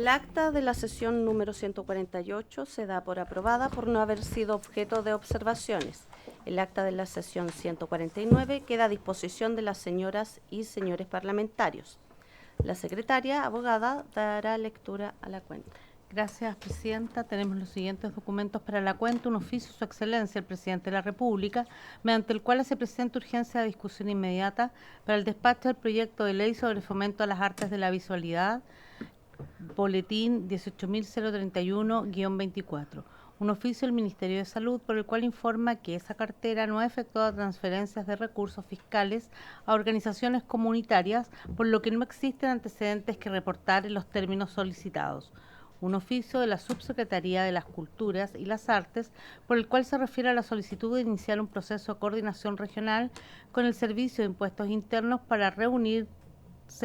acta de la sesión número 148 se da por aprobada por no haber sido objeto de observaciones. El acta de la sesión 149 queda a disposición de las señoras y señores parlamentarios. La secretaria, abogada, dará lectura a la cuenta. Gracias, Presidenta. Tenemos los siguientes documentos para la cuenta. Un oficio, Su Excelencia, el Presidente de la República, mediante el cual se presenta urgencia de discusión inmediata para el despacho del proyecto de ley sobre fomento a las artes de la visualidad, boletín 18.031-24. Un oficio del Ministerio de Salud por el cual informa que esa cartera no ha efectuado transferencias de recursos fiscales a organizaciones comunitarias, por lo que no existen antecedentes que reportar en los términos solicitados. Un oficio de la Subsecretaría de las Culturas y las Artes, por el cual se refiere a la solicitud de iniciar un proceso de coordinación regional con el Servicio de Impuestos Internos para reunirse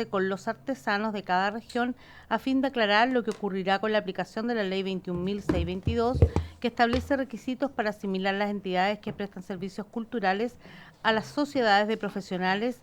con los artesanos de cada región a fin de aclarar lo que ocurrirá con la aplicación de la Ley 21.622, que establece requisitos para asimilar las entidades que prestan servicios culturales a las sociedades de profesionales,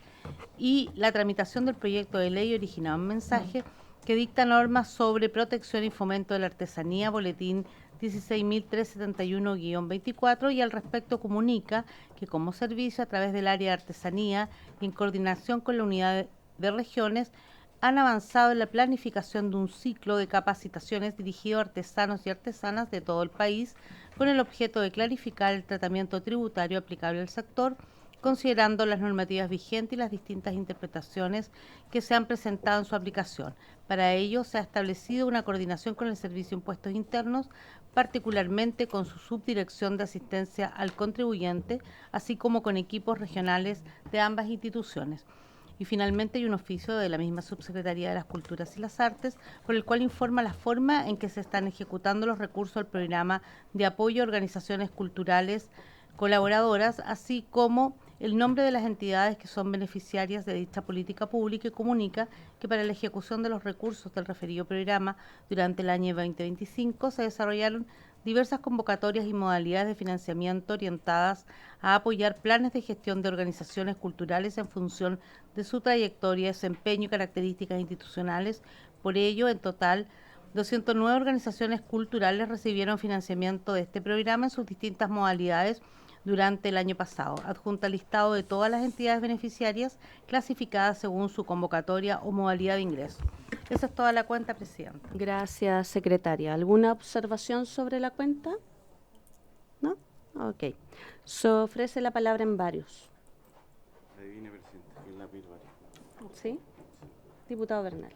y la tramitación del proyecto de ley originado en mensaje que dicta normas sobre protección y fomento de la artesanía, boletín 16.371-24, y al respecto comunica que como servicio a través del área de artesanía y en coordinación con la unidad de regiones han avanzado en la planificación de un ciclo de capacitaciones dirigido a artesanos y artesanas de todo el país con el objeto de clarificar el tratamiento tributario aplicable al sector, considerando las normativas vigentes y las distintas interpretaciones que se han presentado en su aplicación. Para ello, se ha establecido una coordinación con el Servicio de Impuestos Internos, particularmente con su subdirección de asistencia al contribuyente, así como con equipos regionales de ambas instituciones. Y finalmente hay un oficio de la misma Subsecretaría de las Culturas y las Artes, por el cual informa la forma en que se están ejecutando los recursos del programa de apoyo a organizaciones culturales colaboradoras, así como el nombre de las entidades que son beneficiarias de dicha política pública, y comunica que para la ejecución de los recursos del referido programa durante el año 2025 se desarrollaron diversas convocatorias y modalidades de financiamiento orientadas a apoyar planes de gestión de organizaciones culturales en función de su trayectoria, desempeño y características institucionales. Por ello, en total, 209 organizaciones culturales recibieron financiamiento de este programa en sus distintas modalidades durante el año pasado. Adjunta el listado de todas las entidades beneficiarias clasificadas según su convocatoria o modalidad de ingreso. Esa es toda la cuenta, Presidenta. Gracias, secretaria. ¿Alguna observación sobre la cuenta? ¿No? Ok. Se ofrece la palabra en varios. Adivine, Presidente, ¿quién la pide? ¿Sí? Diputado Bernales.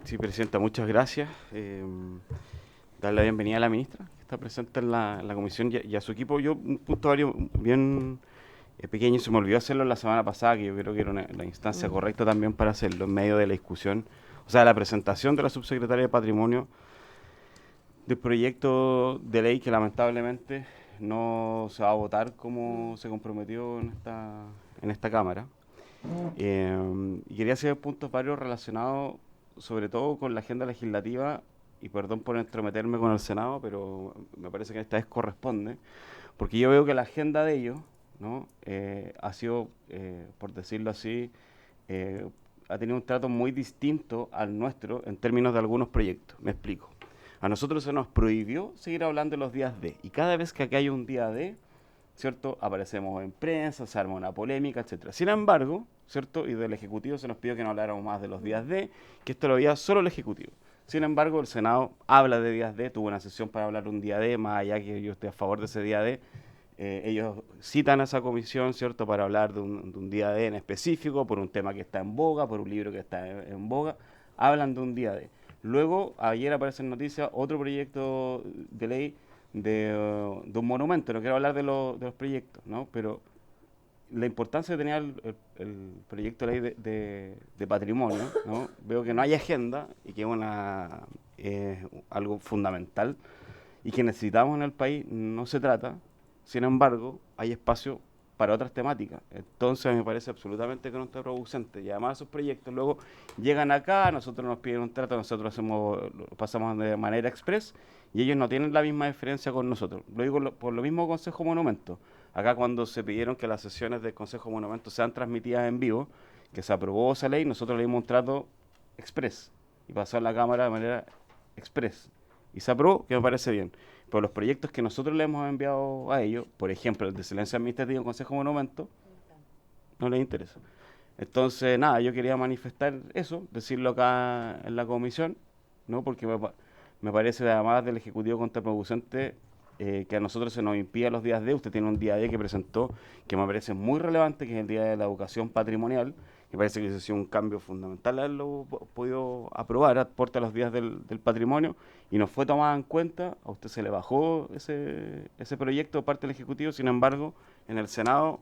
Sí, Presidenta, muchas gracias. Dar la bienvenida a la ministra, que está presente en la comisión, y a su equipo. Yo, un punto bien pequeño, se me olvidó hacerlo la semana pasada, que yo creo que era la instancia correcta también para hacerlo, en medio de la discusión, o sea, la presentación de la subsecretaria de Patrimonio del proyecto de ley que lamentablemente no se va a votar como se comprometió en esta Cámara. Y quería hacer puntos varios relacionados sobre todo con la agenda legislativa, y perdón por entrometerme con el Senado, pero me parece que esta vez corresponde, porque yo veo que la agenda de ellos, ¿no? Ha sido, por decirlo así, ha tenido un trato muy distinto al nuestro en términos de algunos proyectos. Me explico. A nosotros se nos prohibió seguir hablando de los días D, y cada vez que aquí hay un día D, ¿cierto?, aparecemos en prensa, se arma una polémica, etcétera. Sin embargo, ¿cierto?, y del Ejecutivo se nos pidió que no habláramos más de los días D, que esto lo veía solo el Ejecutivo. Sin embargo, el Senado habla de días D, tuvo una sesión para hablar de un día D, más allá que yo esté a favor de ese día D. Ellos citan a esa comisión, ¿cierto?, para hablar de un día D en específico, por un tema que está en boga, por un libro que está en boga, hablan de un día D. Luego, ayer aparece en noticias otro proyecto de ley de un monumento. No quiero hablar de los proyectos, ¿no? Pero la importancia que tenía el proyecto de ley de patrimonio, ¿no? Veo que no hay agenda, y que es algo fundamental y que necesitamos en el país. No se trata, sin embargo, hay espacio para otras temáticas. Entonces me parece absolutamente contraproducente, y además esos proyectos luego llegan acá, nosotros nos piden un trato, nosotros pasamos de manera express, y ellos no tienen la misma diferencia con nosotros. Lo digo por lo mismo Consejo Monumento. Acá, cuando se pidieron que las sesiones del Consejo Monumento sean transmitidas en vivo, que se aprobó esa ley, nosotros le dimos un trato express y pasó a la Cámara de manera express y se aprobó, que me parece bien. Pero los proyectos que nosotros le hemos enviado a ellos, por ejemplo, el de excelencia administrativa en Consejo de Monumento, no les interesa. Entonces, nada, yo quería manifestar eso, decirlo acá en la comisión, ¿no? Porque me parece, además del Ejecutivo contraproducente, que a nosotros se nos impida los días D. Usted tiene un día D que presentó que me parece muy relevante, que es el Día de la Educación Patrimonial. Me parece que eso ha sido un cambio fundamental haberlo podido aprobar, aporte a los días del patrimonio, y no fue tomada en cuenta. A usted se le bajó ese proyecto de parte del Ejecutivo, sin embargo, en el Senado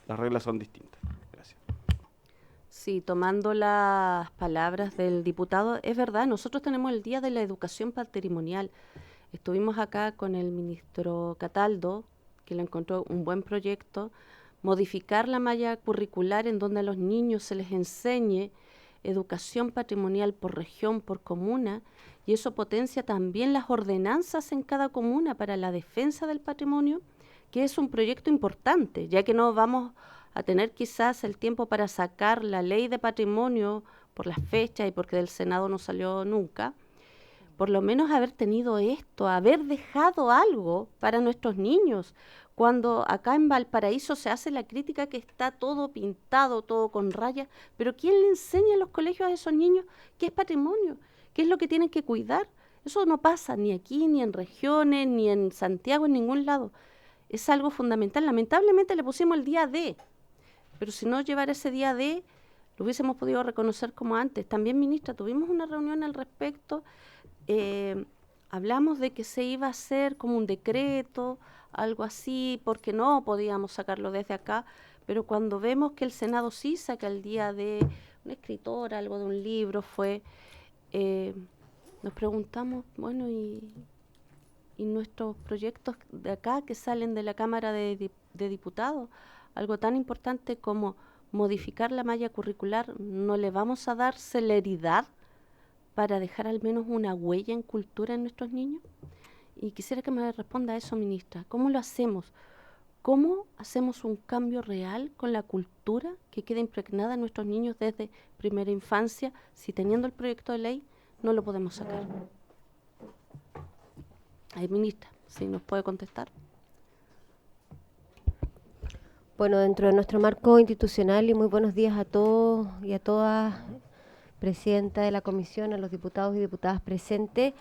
las reglas son distintas. Gracias. Sí, tomando las palabras del diputado, es verdad, nosotros tenemos el Día de la Educación Patrimonial. Estuvimos acá con el ministro Cataldo, que le encontró un buen proyecto, modificar la malla curricular en donde a los niños se les enseñe educación patrimonial por región, por comuna, y eso potencia también las ordenanzas en cada comuna para la defensa del patrimonio, que es un proyecto importante, ya que no vamos a tener quizás el tiempo para sacar la ley de patrimonio por las fechas y porque del Senado no salió nunca. Por lo menos haber tenido esto, haber dejado algo para nuestros niños. Cuando acá en Valparaíso se hace la crítica que está todo pintado, todo con rayas, pero ¿quién le enseña en los colegios a esos niños qué es patrimonio? ¿Qué es lo que tienen que cuidar? Eso no pasa ni aquí, ni en regiones, ni en Santiago, en ningún lado. Es algo fundamental. Lamentablemente le pusimos el día D, pero si no llevara ese día D, lo hubiésemos podido reconocer como antes. También, ministra, tuvimos una reunión al respecto. Hablamos de que se iba a hacer como un decreto, algo así, porque no podíamos sacarlo desde acá, pero cuando vemos que el Senado sí saca el día de una escritora, algo de un libro, nos preguntamos, bueno, y nuestros proyectos de acá que salen de la Cámara de Diputados, algo tan importante como modificar la malla curricular, ¿no le vamos a dar celeridad para dejar al menos una huella en cultura en nuestros niños? Y quisiera que me responda a eso, ministra. ¿Cómo lo hacemos? ¿Cómo hacemos un cambio real con la cultura que queda impregnada en nuestros niños desde primera infancia si teniendo el proyecto de ley no lo podemos sacar? Ay, ministra, si nos puede contestar. Bueno, dentro de nuestro marco institucional, y muy buenos días a todos y a todas, presidenta de la comisión, a los diputados y diputadas presentes.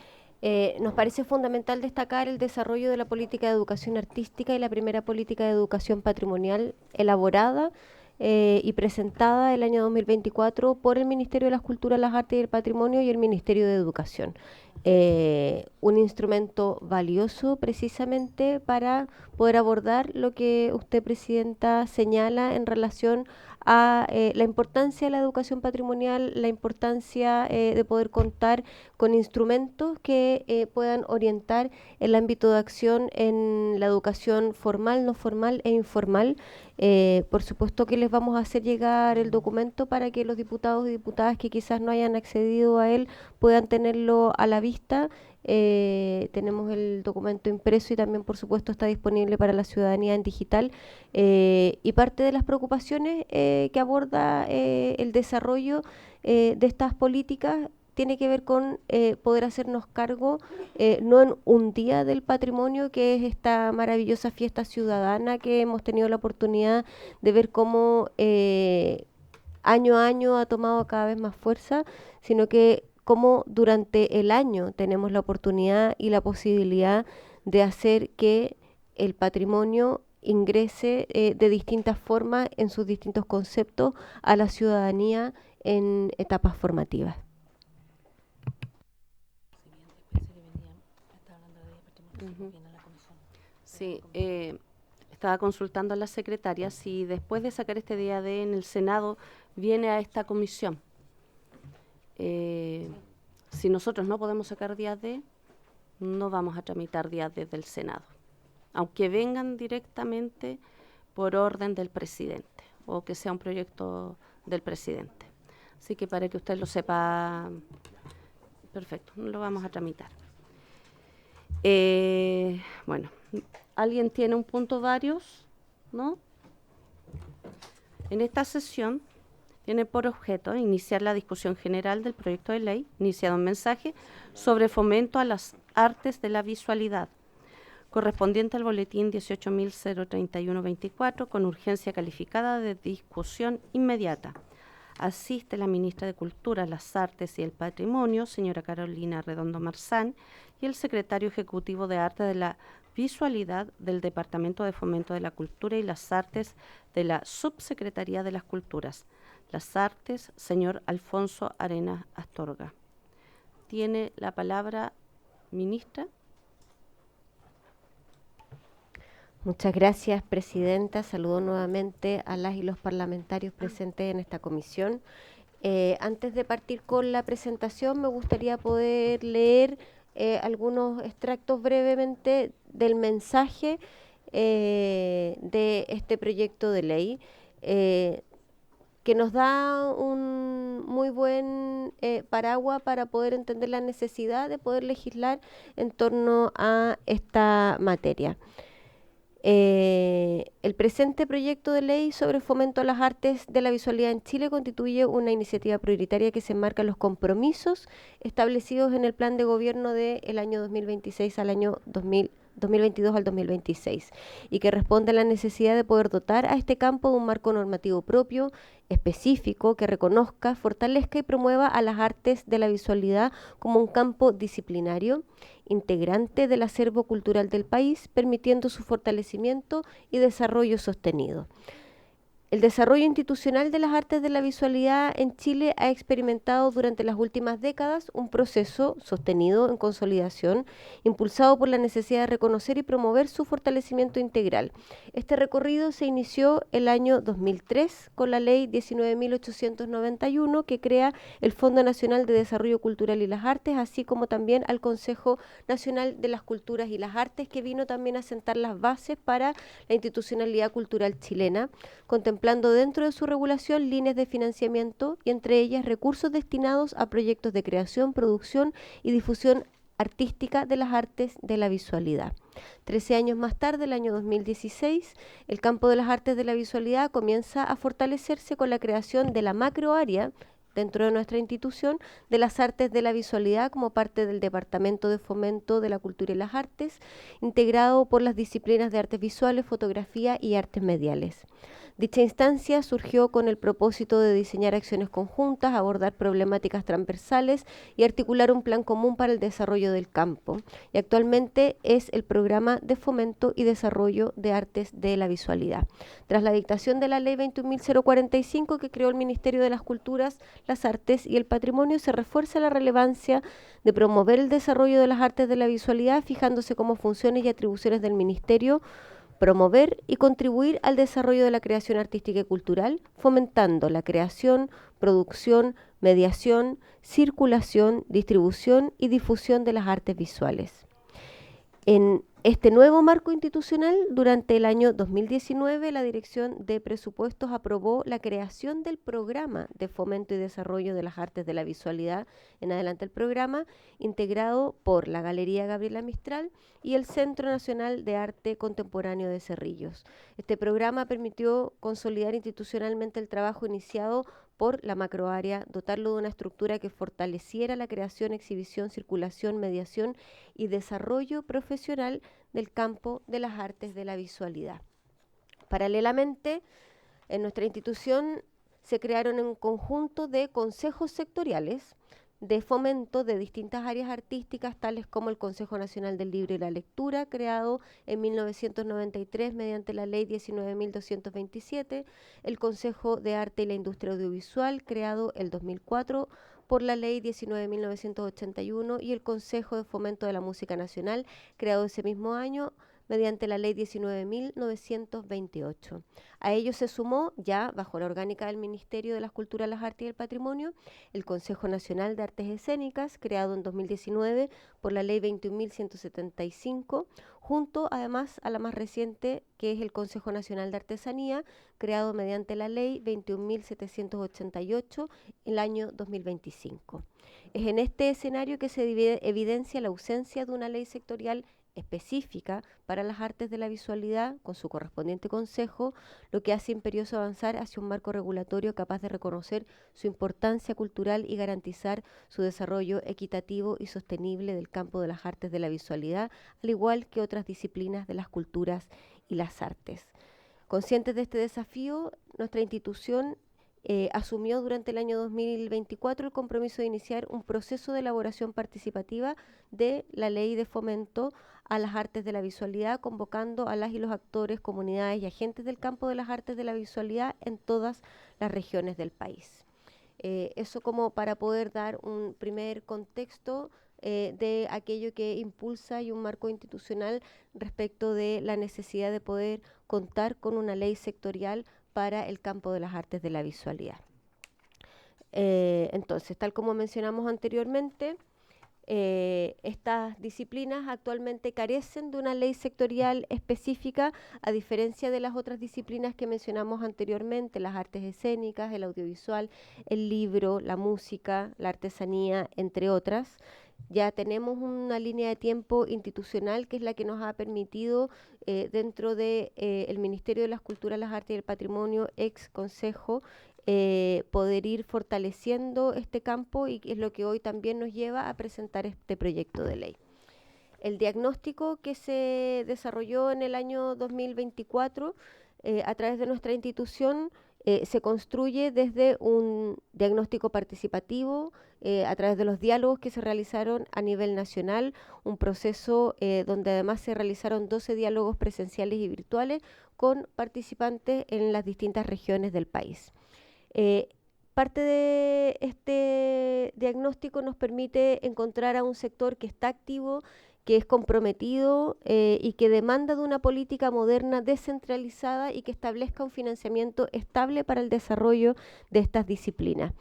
Nos parece fundamental destacar el desarrollo de la política de educación artística y la primera política de educación patrimonial elaborada y presentada el año 2024 por el Ministerio de las Culturas, las Artes y el Patrimonio y el Ministerio de Educación. Un instrumento valioso precisamente para poder abordar lo que usted, presidenta, señala en relación a la importancia de la educación patrimonial, la importancia de poder contar con instrumentos que puedan orientar el ámbito de acción en la educación formal, no formal e informal. Por supuesto que les vamos a hacer llegar el documento para que los diputados y diputadas que quizás no hayan accedido a él puedan tenerlo a la vista. Tenemos el documento impreso y también, por supuesto, está disponible para la ciudadanía en digital. Y parte de las preocupaciones que aborda el desarrollo de estas políticas tiene que ver con poder hacernos cargo, no en un día del patrimonio, que es esta maravillosa fiesta ciudadana que hemos tenido la oportunidad de ver cómo año a año ha tomado cada vez más fuerza, sino que cómo durante el año tenemos la oportunidad y la posibilidad de hacer que el patrimonio ingrese de distintas formas en sus distintos conceptos a la ciudadanía en etapas formativas. Sí, estaba consultando a la secretaria si después de sacar este día D en el Senado viene a esta comisión. Si nosotros no podemos sacar días D, no vamos a tramitar días D del Senado, aunque vengan directamente por orden del presidente o que sea un proyecto del presidente. Así que para que usted lo sepa, perfecto, no lo vamos a tramitar. Bueno, ¿alguien tiene un punto varios? ¿No? En esta sesión Tiene por objeto iniciar la discusión general del proyecto de ley, iniciado en mensaje, sobre fomento a las artes de la visualidad, correspondiente al boletín 18.031-24, con urgencia calificada de discusión inmediata. Asiste la ministra de Cultura, las Artes y el Patrimonio, señora Carolina Redondo Marzán, y el secretario ejecutivo de Arte de la Visualidad del Departamento de Fomento de la Cultura y las Artes de la Subsecretaría de las Culturas, las Artes, señor Alfonso Arenas Astorga. Tiene la palabra, ministra. Muchas gracias, presidenta. Saludo nuevamente a las y los parlamentarios presentes en esta comisión. Antes de partir con la presentación, me gustaría poder leer algunos extractos brevemente del mensaje de este proyecto de ley, que nos da un muy buen paraguas para poder entender la necesidad de poder legislar en torno a esta materia. El presente proyecto de ley sobre fomento a las artes de la visualidad en Chile constituye una iniciativa prioritaria que se enmarca en los compromisos establecidos en el plan de gobierno del año 2026 al año 2022 al 2026 y que responde a la necesidad de poder dotar a este campo de un marco normativo propio, específico, que reconozca, fortalezca y promueva a las artes de la visualidad como un campo disciplinario, integrante del acervo cultural del país, permitiendo su fortalecimiento y desarrollo sostenido. El desarrollo institucional de las artes de la visualidad en Chile ha experimentado durante las últimas décadas un proceso sostenido en consolidación, impulsado por la necesidad de reconocer y promover su fortalecimiento integral. Este recorrido se inició el año 2003 con la Ley 19.891, que crea el Fondo Nacional de Desarrollo Cultural y las Artes, así como también al Consejo Nacional de las Culturas y las Artes, que vino también a sentar las bases para la institucionalidad cultural chilena, contemplando dentro de su regulación líneas de financiamiento y entre ellas recursos destinados a proyectos de creación, producción y difusión artística de las artes de la visualidad. 13 años más tarde, el año 2016, el campo de las artes de la visualidad comienza a fortalecerse con la creación de la macroárea dentro de nuestra institución de las artes de la visualidad como parte del Departamento de Fomento de la Cultura y las Artes, integrado por las disciplinas de artes visuales, fotografía y artes mediales. Dicha instancia surgió con el propósito de diseñar acciones conjuntas, abordar problemáticas transversales y articular un plan común para el desarrollo del campo. Y actualmente es el Programa de Fomento y Desarrollo de Artes de la Visualidad. Tras la dictación de la Ley 21.045 que creó el Ministerio de las Culturas, las Artes y el Patrimonio, se refuerza la relevancia de promover el desarrollo de las artes de la visualidad, fijándose como funciones y atribuciones del Ministerio promover y contribuir al desarrollo de la creación artística y cultural, fomentando la creación, producción, mediación, circulación, distribución y difusión de las artes visuales. En este nuevo marco institucional, durante el año 2019, la Dirección de Presupuestos aprobó la creación del Programa de Fomento y Desarrollo de las Artes de la Visualidad, en adelante el programa, integrado por la Galería Gabriela Mistral y el Centro Nacional de Arte Contemporáneo de Cerrillos. Este programa permitió consolidar institucionalmente el trabajo iniciado por la macroárea, dotarlo de una estructura que fortaleciera la creación, exhibición, circulación, mediación y desarrollo profesional del campo de las artes de la visualidad. Paralelamente, en nuestra institución se crearon un conjunto de consejos sectoriales de fomento de distintas áreas artísticas, tales como el Consejo Nacional del Libro y la Lectura, creado en 1993 mediante la Ley 19.227, el Consejo de Arte y la Industria Audiovisual, creado el 2004 por la Ley 19.981, y el Consejo de Fomento de la Música Nacional, creado ese mismo año mediante la Ley 19.928. A ello se sumó, ya bajo la orgánica del Ministerio de las Culturas, las Artes y el Patrimonio, el Consejo Nacional de Artes Escénicas, creado en 2019 por la Ley 21.175, junto además a la más reciente, que es el Consejo Nacional de Artesanía, creado mediante la Ley 21.788 el año 2025. Es en este escenario que se evidencia la ausencia de una ley sectorial específica para las artes de la visualidad, con su correspondiente consejo, lo que hace imperioso avanzar hacia un marco regulatorio capaz de reconocer su importancia cultural y garantizar su desarrollo equitativo y sostenible del campo de las artes de la visualidad, al igual que otras disciplinas de las culturas y las artes. Conscientes de este desafío, nuestra institución asumió durante el año 2024 el compromiso de iniciar un proceso de elaboración participativa de la ley de fomento a las artes de la visualidad, convocando a las y los actores, comunidades y agentes del campo de las artes de la visualidad en todas las regiones del país. Eso como para poder dar un primer contexto de aquello que impulsa y un marco institucional respecto de la necesidad de poder contar con una ley sectorial para el campo de las artes de la visualidad. Entonces, tal como mencionamos anteriormente, estas disciplinas actualmente carecen de una ley sectorial específica, a diferencia de las otras disciplinas que mencionamos anteriormente, las artes escénicas, el audiovisual, el libro, la música, la artesanía, entre otras. Ya tenemos una línea de tiempo institucional que es la que nos ha permitido dentro de el Ministerio de las Culturas, las Artes y el Patrimonio, ex Consejo, poder ir fortaleciendo este campo, y es lo que hoy también nos lleva a presentar este proyecto de ley. El diagnóstico que se desarrolló en el año 2024 a través de nuestra institución se construye desde un diagnóstico participativo, a través de los diálogos que se realizaron a nivel nacional, un proceso donde además se realizaron 12 diálogos presenciales y virtuales con participantes en las distintas regiones del país. Parte de este diagnóstico nos permite encontrar a un sector que está activo, que es comprometido y que demanda de una política moderna descentralizada y que establezca un financiamiento estable para el desarrollo de estas disciplinas.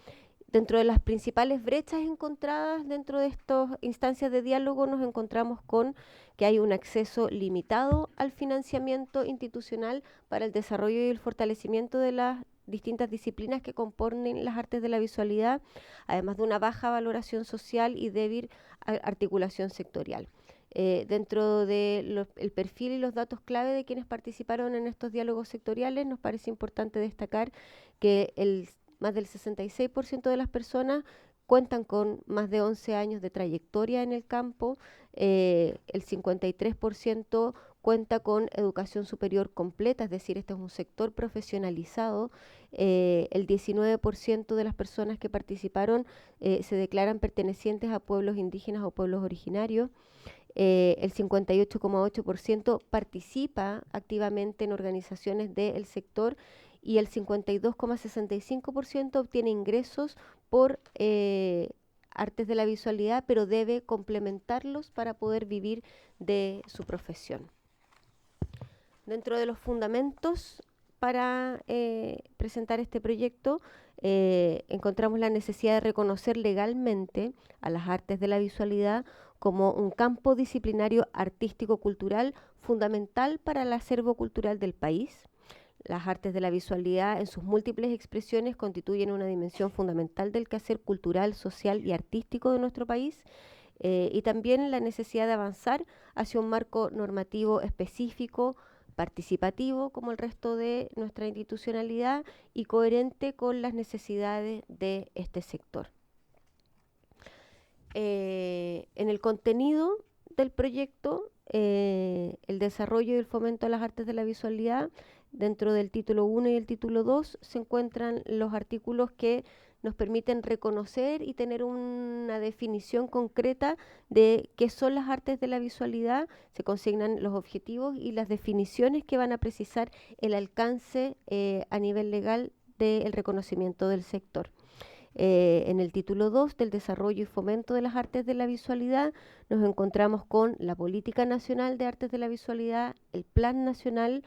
Dentro de las principales brechas encontradas dentro de estas instancias de diálogo nos encontramos con que hay un acceso limitado al financiamiento institucional para el desarrollo y el fortalecimiento de las distintas disciplinas que componen las artes de la visualidad, además de una baja valoración social y débil articulación sectorial. Dentro del perfil y los datos clave de quienes participaron en estos diálogos sectoriales, nos parece importante destacar que más del 66% de las personas cuentan con más de 11 años de trayectoria en el campo, el 53% cuenta con educación superior completa, es decir, este es un sector profesionalizado, el 19% de las personas que participaron se declaran pertenecientes a pueblos indígenas o pueblos originarios, el 58,8% participa activamente en organizaciones del sector y el 52,65% obtiene ingresos por artes de la visualidad, pero debe complementarlos para poder vivir de su profesión. Dentro de los fundamentos para presentar este proyecto, encontramos la necesidad de reconocer legalmente a las artes de la visualidad como un campo disciplinario artístico-cultural fundamental para el acervo cultural del país. Las artes de la visualidad en sus múltiples expresiones constituyen una dimensión fundamental del quehacer cultural, social y artístico de nuestro país, y también la necesidad de avanzar hacia un marco normativo específico, participativo como el resto de nuestra institucionalidad y coherente con las necesidades de este sector. En el contenido del proyecto, el desarrollo y el fomento a las artes de la visualidad, dentro del título 1 y el título 2 se encuentran los artículos que nos permiten reconocer y tener una definición concreta de qué son las artes de la visualidad. Se consignan los objetivos y las definiciones que van a precisar el alcance a nivel legal del reconocimiento del sector. En el título 2 del desarrollo y fomento de las artes de la visualidad nos encontramos con la Política Nacional de Artes de la Visualidad, el Plan Nacional,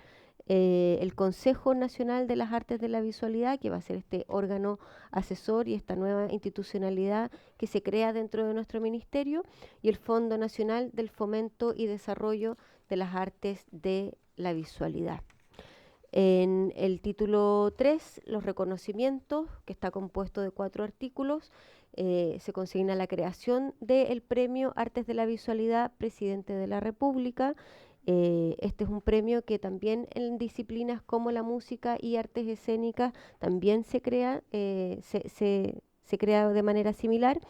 el Consejo Nacional de las Artes de la Visualidad, que va a ser este órgano asesor y esta nueva institucionalidad que se crea dentro de nuestro ministerio, y el Fondo Nacional del Fomento y Desarrollo de las Artes de la Visualidad. En el título 3, los reconocimientos, que está compuesto de 4 artículos, se consigna la creación del Premio Artes de la Visualidad Presidente de la República. Este es un premio que también en disciplinas como la música y artes escénicas también se crea, se crea de manera similar.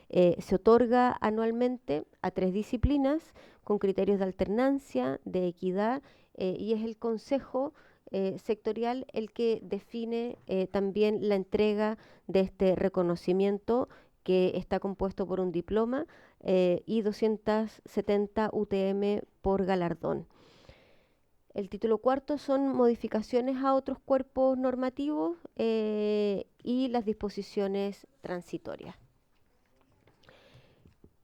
Se otorga anualmente a 3 disciplinas con criterios de alternancia, de equidad, y es el Consejo sectorial el que define también la entrega de este reconocimiento, que está compuesto por un diploma y 270 UTM por galardón. El título cuarto son modificaciones a otros cuerpos normativos y las disposiciones transitorias.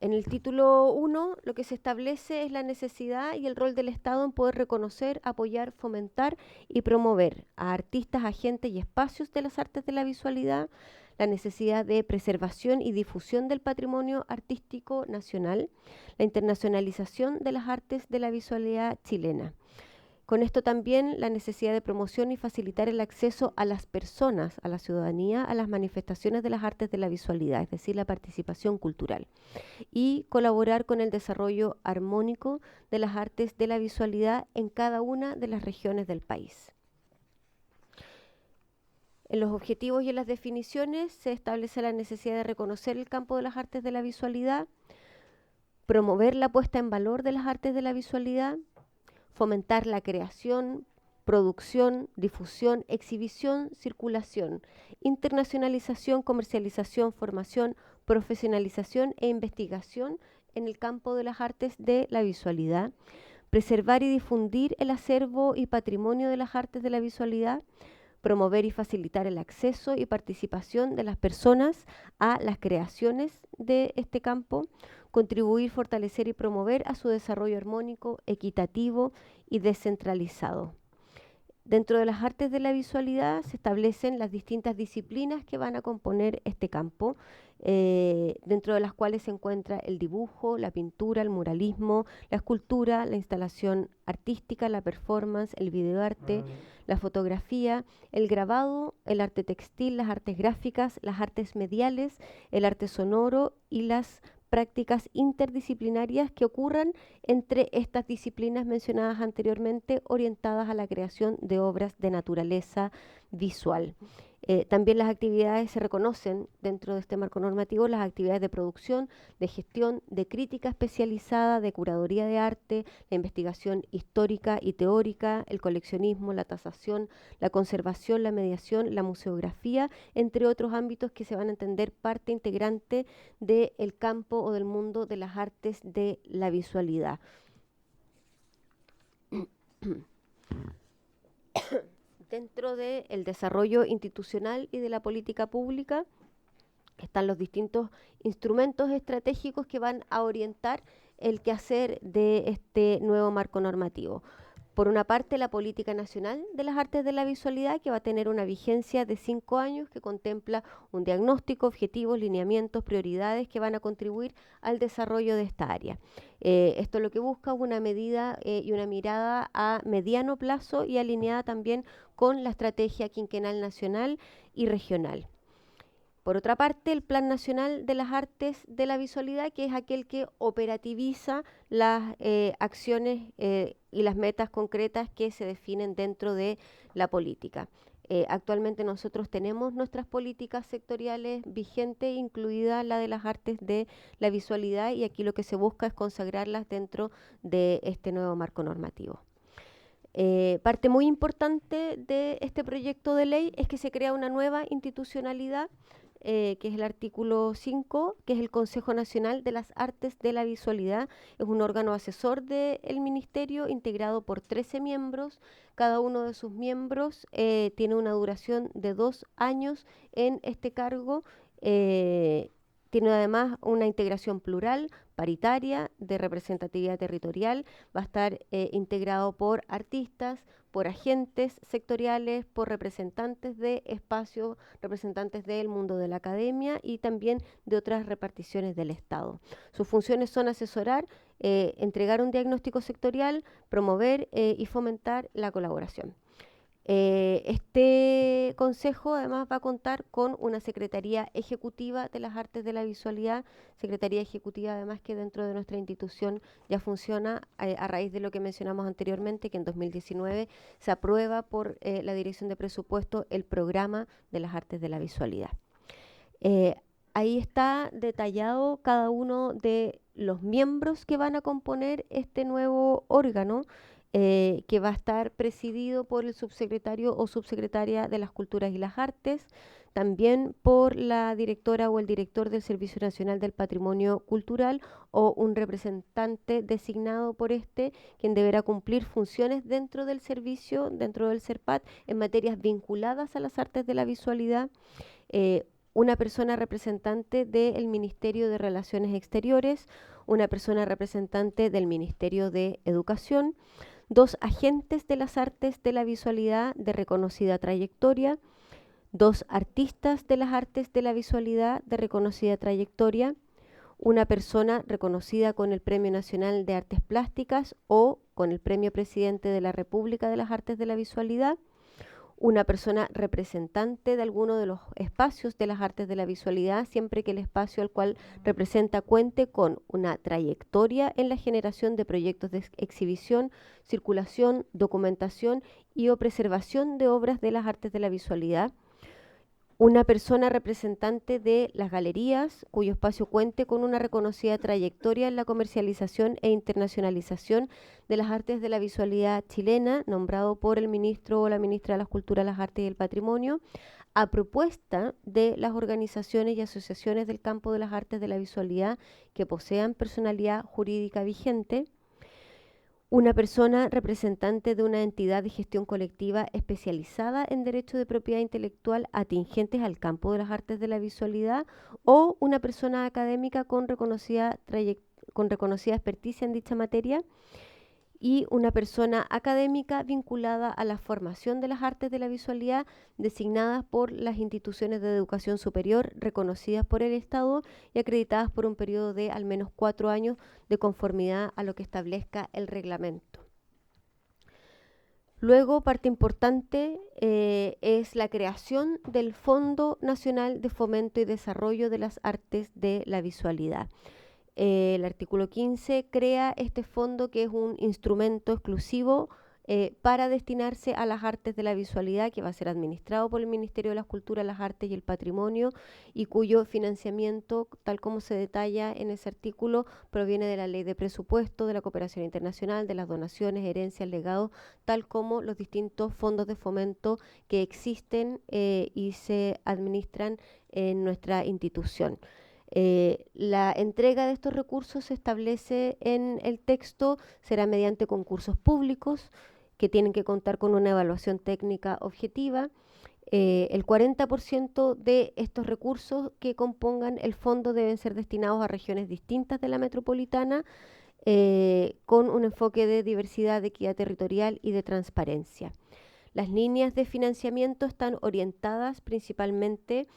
En el título 1 lo que se establece es la necesidad y el rol del Estado en poder reconocer, apoyar, fomentar y promover a artistas, agentes y espacios de las artes de la visualidad, la necesidad de preservación y difusión del patrimonio artístico nacional, la internacionalización de las artes de la visualidad chilena. Con esto también la necesidad de promoción y facilitar el acceso a las personas, a la ciudadanía, a las manifestaciones de las artes de la visualidad, es decir, la participación cultural. Y colaborar con el desarrollo armónico de las artes de la visualidad en cada una de las regiones del país. En los objetivos y en las definiciones se establece la necesidad de reconocer el campo de las artes de la visualidad, promover la puesta en valor de las artes de la visualidad, fomentar la creación, producción, difusión, exhibición, circulación, internacionalización, comercialización, formación, profesionalización e investigación en el campo de las artes de la visualidad, preservar y difundir el acervo y patrimonio de las artes de la visualidad, promover y facilitar el acceso y participación de las personas a las creaciones de este campo, contribuir, fortalecer y promover a su desarrollo armónico, equitativo y descentralizado. Dentro de las artes de la visualidad se establecen las distintas disciplinas que van a componer este campo, dentro de las cuales se encuentra el dibujo, la pintura, el muralismo, la escultura, la instalación artística, la performance, el videoarte, la fotografía, el grabado, el arte textil, las artes gráficas, las artes mediales, el arte sonoro y las prácticas interdisciplinarias que ocurran entre estas disciplinas mencionadas anteriormente, orientadas a la creación de obras de naturaleza visual. También las actividades se reconocen dentro de este marco normativo, las actividades de producción, de gestión, de crítica especializada, de curaduría de arte, la investigación histórica y teórica, el coleccionismo, la tasación, la conservación, la mediación, la museografía, entre otros ámbitos que se van a entender parte integrante del campo o del mundo de las artes de la visualidad. Dentro del desarrollo institucional y de la política pública están los distintos instrumentos estratégicos que van a orientar el quehacer de este nuevo marco normativo. Por una parte, la Política Nacional de las Artes de la Visualidad, que va a tener una vigencia de 5 años, que contempla un diagnóstico, objetivos, lineamientos, prioridades que van a contribuir al desarrollo de esta área. Esto lo que busca es una medida y una mirada a mediano plazo y alineada también con la estrategia quinquenal nacional y regional. Por otra parte, el Plan Nacional de las Artes de la Visualidad, que es aquel que operativiza las acciones y las metas concretas que se definen dentro de la política. Actualmente nosotros tenemos nuestras políticas sectoriales vigentes, incluida la de las artes de la visualidad, y aquí lo que se busca es consagrarlas dentro de este nuevo marco normativo. Parte muy importante de este proyecto de ley es que se crea una nueva institucionalidad, que es el artículo 5, que es el Consejo Nacional de las Artes de la Visualidad. Es un órgano asesor del Ministerio integrado por 13 miembros. Cada uno de sus miembros tiene una duración de 2 años en este cargo. Tiene además una integración plural, paritaria, de representatividad territorial. Va a estar integrado por artistas, por agentes sectoriales, por representantes de espacios, representantes del mundo de la academia y también de otras reparticiones del Estado. Sus funciones son asesorar, entregar un diagnóstico sectorial, promover y fomentar la colaboración. Este consejo además va a contar con una Secretaría Ejecutiva de las Artes de la Visualidad, Secretaría Ejecutiva además que dentro de nuestra institución ya funciona a raíz de lo que mencionamos anteriormente, que en 2019 se aprueba por la Dirección de Presupuesto el programa de las Artes de la Visualidad. Ahí está detallado cada uno de los miembros que van a componer este nuevo órgano, que va a estar presidido por el subsecretario o subsecretaria de las Culturas y las Artes, también por la directora o el director del Servicio Nacional del Patrimonio Cultural o un representante designado por este, quien deberá cumplir funciones dentro del servicio, dentro del SERPAT, en materias vinculadas a las artes de la visualidad. Una persona representante del Ministerio de Relaciones Exteriores, una persona representante del Ministerio de Educación, 2 agentes de las artes de la visualidad de reconocida trayectoria, 2 artistas de las artes de la visualidad de reconocida trayectoria, una persona reconocida con el Premio Nacional de Artes Plásticas o con el Premio Presidente de la República de las Artes de la Visualidad, una persona representante de alguno de los espacios de las artes de la visualidad, siempre que el espacio al cual representa cuente con una trayectoria en la generación de proyectos de exhibición, circulación, documentación y o preservación de obras de las artes de la visualidad. Una persona representante de las galerías, cuyo espacio cuente con una reconocida trayectoria en la comercialización e internacionalización de las artes de la visualidad chilena, nombrado por el ministro o la ministra de las Culturas, las Artes y el Patrimonio, a propuesta de las organizaciones y asociaciones del campo de las artes de la visualidad que posean personalidad jurídica vigente. Una persona representante de una entidad de gestión colectiva especializada en derecho de propiedad intelectual atingentes al campo de las artes de la visualidad o una persona académica con reconocida experticia en dicha materia y una persona académica vinculada a la formación de las artes de la visualidad designadas por las instituciones de educación superior reconocidas por el Estado y acreditadas por un periodo de al menos 4 años de conformidad a lo que establezca el reglamento. Luego, parte importante es la creación del Fondo Nacional de Fomento y Desarrollo de las Artes de la Visualidad. El artículo 15 crea este fondo que es un instrumento exclusivo para destinarse a las artes de la visualidad, que va a ser administrado por el Ministerio de las Culturas, las Artes y el Patrimonio y cuyo financiamiento, tal como se detalla en ese artículo, proviene de la Ley de Presupuesto, de la Cooperación Internacional, de las donaciones, herencias, legados, tal como los distintos fondos de fomento que existen y se administran en nuestra institución. La entrega de estos recursos se establece en el texto, será mediante concursos públicos que tienen que contar con una evaluación técnica objetiva. El 40% de estos recursos que compongan el fondo deben ser destinados a regiones distintas de la metropolitana, con un enfoque de diversidad, de equidad territorial y de transparencia. Las líneas de financiamiento están orientadas principalmente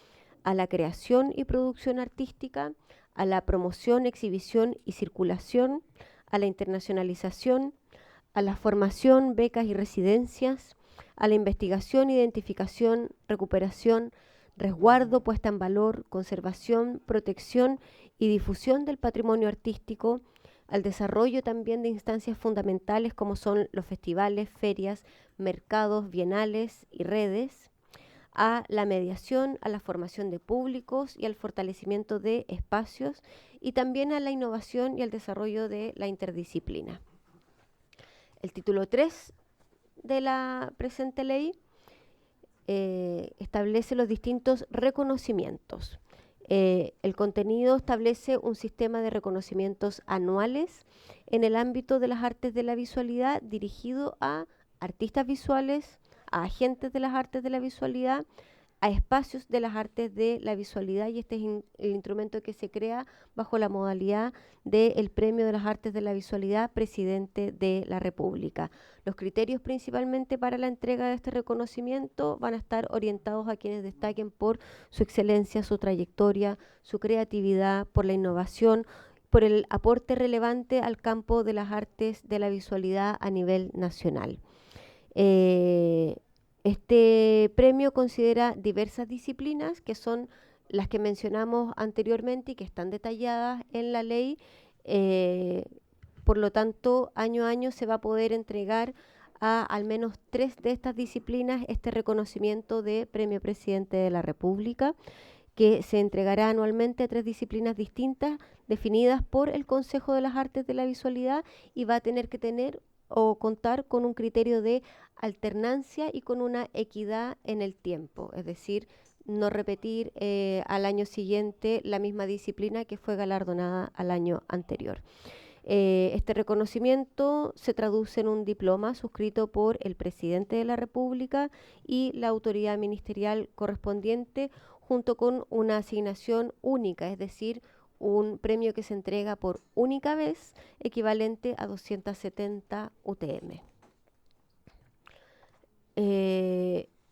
a la creación y producción artística, a la promoción, exhibición y circulación, a la internacionalización, a la formación, becas y residencias, a la investigación, identificación, recuperación, resguardo, puesta en valor, conservación, protección y difusión del patrimonio artístico, al desarrollo también de instancias fundamentales como son los festivales, ferias, mercados, bienales y redes, a la mediación, a la formación de públicos y al fortalecimiento de espacios y también a la innovación y al desarrollo de la interdisciplina. El título 3 de la presente ley establece los distintos reconocimientos. El contenido establece un sistema de reconocimientos anuales en el ámbito de las artes de la visualidad dirigido a artistas visuales, a agentes de las artes de la visualidad, a espacios de las artes de la visualidad, y este es el instrumento que se crea bajo la modalidad del Premio de las Artes de la Visualidad Presidente de la República. Los criterios principalmente para la entrega de este reconocimiento van a estar orientados a quienes destaquen por su excelencia, su trayectoria, su creatividad, por la innovación, por el aporte relevante al campo de las artes de la visualidad a nivel nacional. Este premio considera diversas disciplinas que son las que mencionamos anteriormente y que están detalladas en la ley. eh, por lo tanto, año a año se va a poder entregar a al menos 3 de estas disciplinas este reconocimiento de Premio Presidente de la República, que se entregará anualmente a 3 disciplinas distintas definidas por el Consejo de las Artes de la Visualidad, y va a tener que tener o contar con un criterio de alternancia y con una equidad en el tiempo, es decir, no repetir al año siguiente la misma disciplina que fue galardonada al año anterior. Este reconocimiento se traduce en un diploma suscrito por el presidente de la República y la autoridad ministerial correspondiente, junto con una asignación única, es decir, un premio que se entrega por única vez, equivalente a 270 UTM.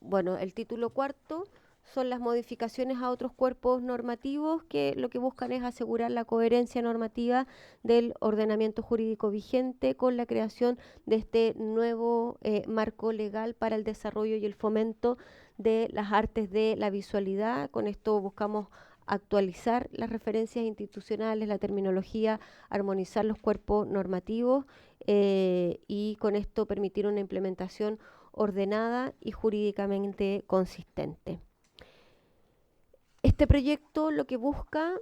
Bueno, el título cuarto son las modificaciones a otros cuerpos normativos que lo que buscan es asegurar la coherencia normativa del ordenamiento jurídico vigente con la creación de este nuevo marco legal para el desarrollo y el fomento de las artes de la visualidad. Con esto buscamos actualizar las referencias institucionales, la terminología, armonizar los cuerpos normativos y con esto permitir una implementación ordenada y jurídicamente consistente. Este proyecto lo que busca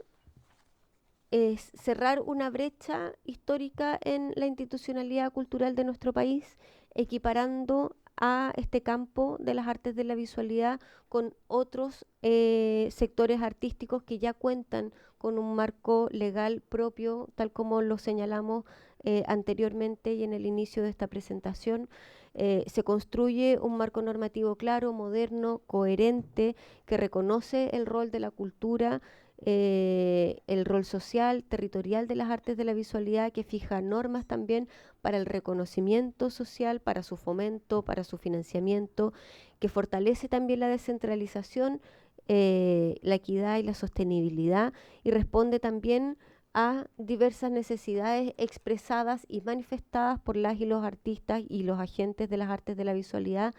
es cerrar una brecha histórica en la institucionalidad cultural de nuestro país, equiparando a este campo de las artes de la visualidad con otros sectores artísticos que ya cuentan con un marco legal propio, tal como lo señalamos anteriormente y en el inicio de esta presentación. Se construye un marco normativo claro, moderno, coherente, que reconoce el rol de la cultura, el rol social, territorial de las artes de la visualidad, que fija normas también para el reconocimiento social, para su fomento, para su financiamiento, que fortalece también la descentralización, la equidad y la sostenibilidad, y responde también a diversas necesidades expresadas y manifestadas por las y los artistas y los agentes de las artes de la visualidad,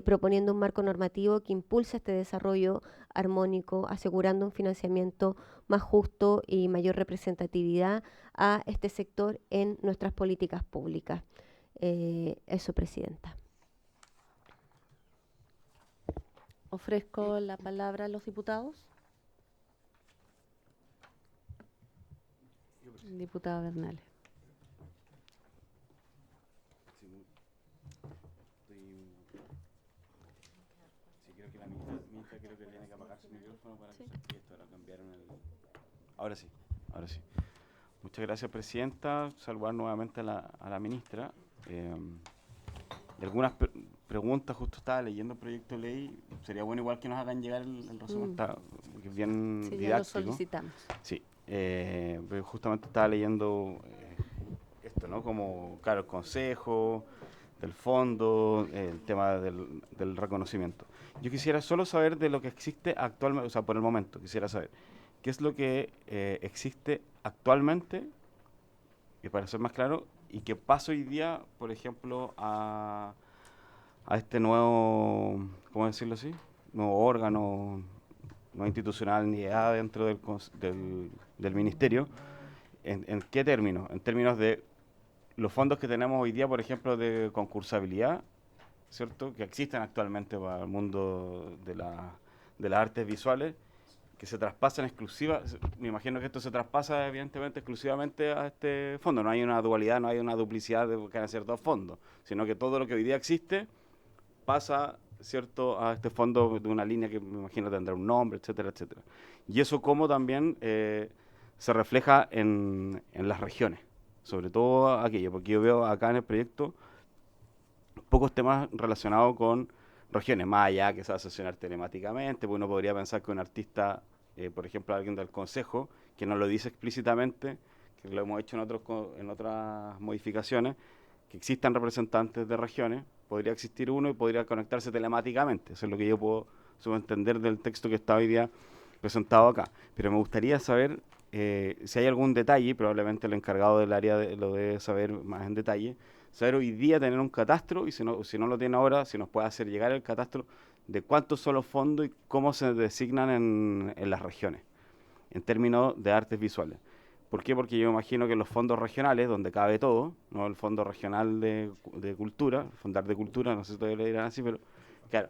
proponiendo un marco normativo que impulsa este desarrollo armónico, asegurando un financiamiento más justo y mayor representatividad a este sector en nuestras políticas públicas. Eso, Presidenta. Ofrezco la palabra a los diputados. Diputada Bernales. Sí, creo que la ministra creo que tiene que apagar su micrófono para que esto lo cambiaron el... Ahora sí, ahora sí. Muchas gracias, Presidenta. Saludar nuevamente a la ministra. Y algunas preguntas, justo estaba leyendo el proyecto de ley. Sería bueno igual que nos hagan llegar el resumen, porque es bien Sí, didáctico. ya lo solicitamos. Sí, pero justamente estaba leyendo esto, ¿no? Como, claro, el consejo, del fondo, el tema del reconocimiento. Yo quisiera solo saber de lo que existe actualmente, o sea, por el momento, quisiera saber qué es lo que existe actualmente, y para ser más claro, y qué pasa hoy día, por ejemplo, a este nuevo, ¿cómo decirlo así? Nuevo órgano, no institucional ni edad dentro del ministerio. ¿En qué términos? En términos de los fondos que tenemos hoy día, por ejemplo, de concursabilidad, ¿cierto? Que existen actualmente para el mundo de las artes visuales, que se traspasan exclusivas. Me imagino que esto se traspasa evidentemente exclusivamente a este fondo. No hay una dualidad, no hay una duplicidad de que van a ser dos fondos, sino que todo lo que hoy día existe pasa, ¿cierto?, a este fondo de una línea que me imagino tendrá un nombre, etcétera, etcétera. Y eso como también se refleja en las regiones, sobre todo aquello, porque yo veo acá en el proyecto pocos temas relacionados con regiones, más allá que se va a sesionar telemáticamente, pues uno podría pensar que un artista, por ejemplo, alguien del Consejo, que no lo dice explícitamente, que lo hemos hecho en otras modificaciones, que existan representantes de regiones, podría existir uno y podría conectarse telemáticamente. Eso es lo que yo puedo subentender del texto que está hoy día presentado acá. Pero me gustaría saber si hay algún detalle, probablemente el encargado del área lo debe saber más en detalle, saber hoy día tener un catastro, y si no lo tiene ahora, si nos puede hacer llegar el catastro de cuántos son los fondos y cómo se designan en las regiones, en términos de artes visuales. ¿Por qué? Porque yo imagino que los fondos regionales, donde cabe todo, no el fondo regional de cultura, fondar de cultura, no sé si todavía le dirán así, pero claro,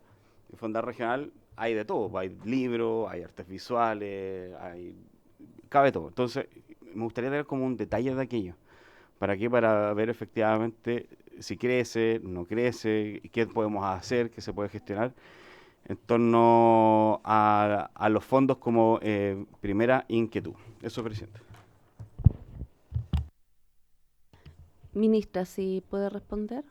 el fondar regional hay de todo, hay libros, hay artes visuales, cabe todo. Entonces, me gustaría tener como un detalle de aquello. ¿Para qué? Para ver efectivamente si crece, no crece, qué podemos hacer, qué se puede gestionar en torno a los fondos como primera inquietud. Eso, presidente. Ministra, si puede responder.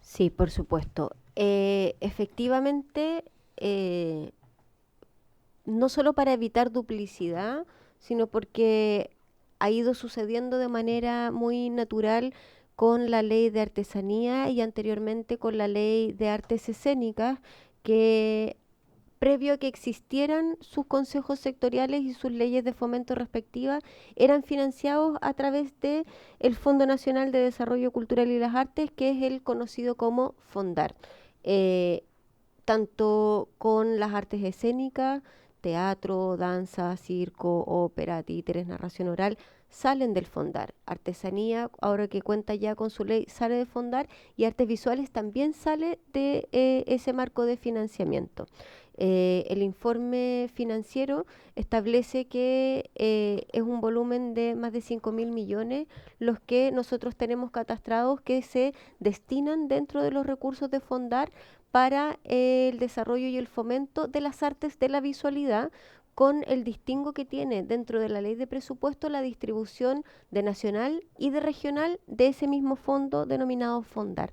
Sí, por supuesto. Efectivamente, no solo para evitar duplicidad, sino porque ha ido sucediendo de manera muy natural con la ley de artesanía y anteriormente con la ley de artes escénicas, que previo a que existieran sus consejos sectoriales y sus leyes de fomento respectivas, eran financiados a través de el Fondo Nacional de Desarrollo Cultural y las Artes, que es el conocido como FONDAR. Eh, Tanto con las artes escénicas, teatro, danza, circo, ópera, títeres, narración oral, salen del Fondar. Artesanía, ahora que cuenta ya con su ley, sale del Fondar, y artes visuales también sale de ese marco de financiamiento. El informe financiero establece que es un volumen de más de 5.000 millones los que nosotros tenemos catastrados que se destinan dentro de los recursos de Fondar para el desarrollo y el fomento de las artes de la visualidad, con el distingo que tiene dentro de la ley de presupuesto la distribución de nacional y de regional de ese mismo fondo denominado Fondar.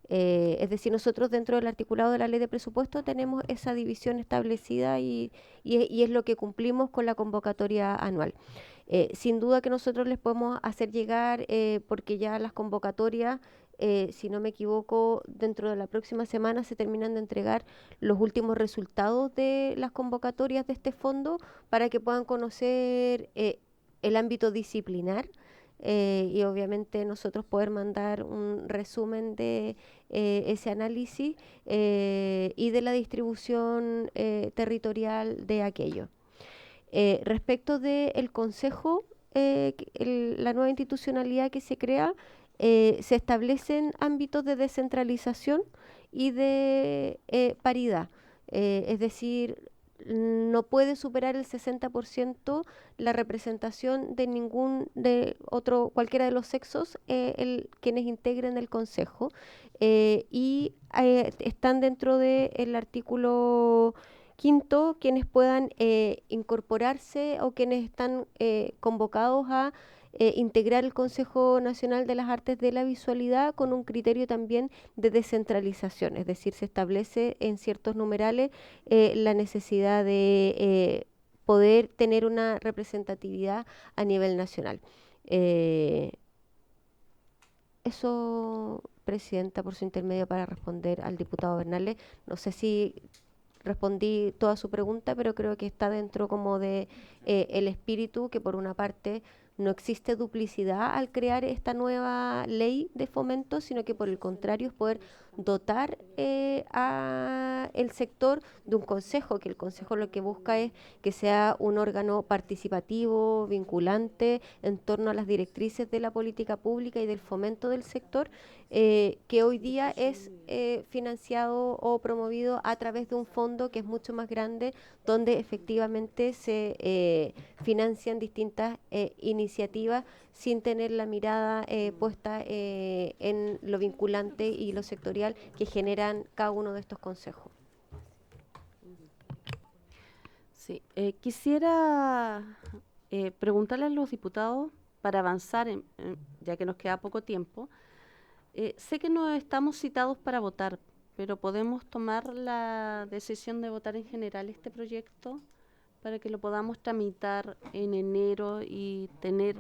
Es decir, nosotros dentro del articulado de la ley de presupuesto tenemos esa división establecida y es lo que cumplimos con la convocatoria anual. Sin duda que nosotros les podemos hacer llegar, porque ya las convocatorias, si no me equivoco, dentro de la próxima semana se terminan de entregar los últimos resultados de las convocatorias de este fondo, para que puedan conocer el ámbito disciplinar, y obviamente nosotros poder mandar un resumen de ese análisis y de la distribución territorial de aquello. Respecto del Consejo, la nueva institucionalidad que se crea, se establecen ámbitos de descentralización y de paridad. Es decir, no puede superar el 60% la representación de cualquiera de los sexos, quienes integren el Consejo, y están dentro del artículo quinto quienes puedan incorporarse o quienes están convocados a integrar el Consejo Nacional de las Artes de la Visualidad, con un criterio también de descentralización. Es decir, se establece en ciertos numerales la necesidad de poder tener una representatividad a nivel nacional. Eso, Presidenta, por su intermedio, para responder al diputado Bernales. No sé si respondí toda su pregunta, pero creo que está dentro como de el espíritu, que por una parte no existe duplicidad al crear esta nueva ley de fomento, sino que por el contrario es poder dotar a el sector de un consejo, que el consejo lo que busca es que sea un órgano participativo, vinculante, en torno a las directrices de la política pública y del fomento del sector, que hoy día es financiado o promovido a través de un fondo que es mucho más grande, donde efectivamente se financian distintas iniciativas sin tener la mirada puesta en lo vinculante y lo sectorial que generan cada uno de estos consejos. Sí, quisiera preguntarle a los diputados para avanzar, ya que nos queda poco tiempo. Sé que no estamos citados para votar, pero podemos tomar la decisión de votar en general este proyecto para que lo podamos tramitar en enero y tener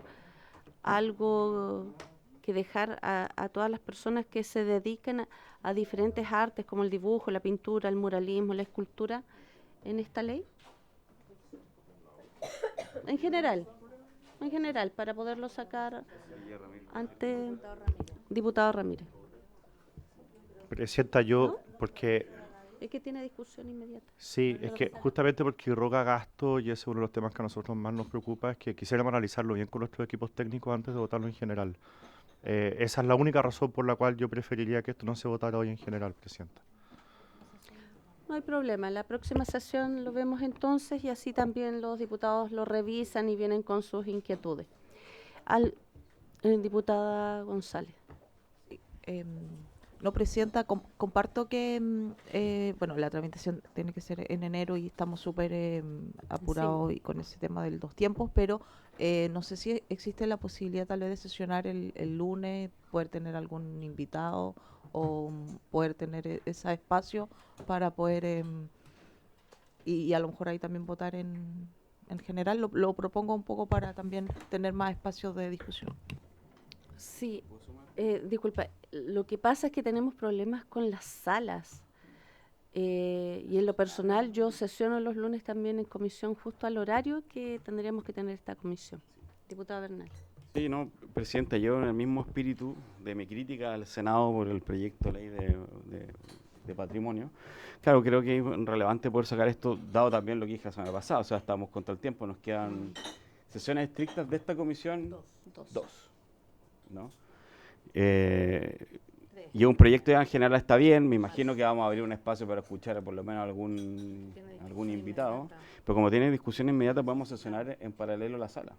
algo que dejar a todas las personas que se dedican a diferentes artes como el dibujo, la pintura, el muralismo, la escultura en esta ley. En general. en general, para poderlo sacar ante diputado Ramírez. Presidenta, yo, ¿No? porque Es que tiene discusión inmediata. sí, es que justamente porque irroga gasto, y ese es uno de los temas que a nosotros más nos preocupa, es que quisiéramos analizarlo bien con nuestros equipos técnicos antes de votarlo en general. Esa es la única razón por la cual yo preferiría que esto no se votara hoy en general, Presidenta. No hay problema, en la próxima sesión lo vemos entonces y así también los diputados lo revisan y vienen con sus inquietudes. Diputada González. Em, no, Presidenta, comparto que bueno, la tramitación tiene que ser en enero y estamos súper apurados y con ese tema del 2 tiempos, pero no sé si existe la posibilidad tal vez de sesionar el lunes, poder tener algún invitado o poder tener ese espacio para poder y a lo mejor ahí también votar en general. Lo propongo un poco para también tener más espacios de discusión. Sí, disculpa, lo que pasa es que tenemos problemas con las salas. Y en lo personal yo sesiono los lunes también en comisión justo al horario que tendríamos que tener esta comisión. Diputada Bernal. Sí, no, Presidenta, yo en el mismo espíritu de mi crítica al Senado por el proyecto de ley de patrimonio, claro, creo que es relevante poder sacar esto, dado también lo que dije la semana pasada, o sea, estamos contra el tiempo, nos quedan sesiones estrictas de esta comisión, dos, ¿no? Y un proyecto ya en general está bien, me imagino que vamos a abrir un espacio para escuchar por lo menos algún invitado, pero como tiene discusión inmediata podemos sesionar en paralelo la sala.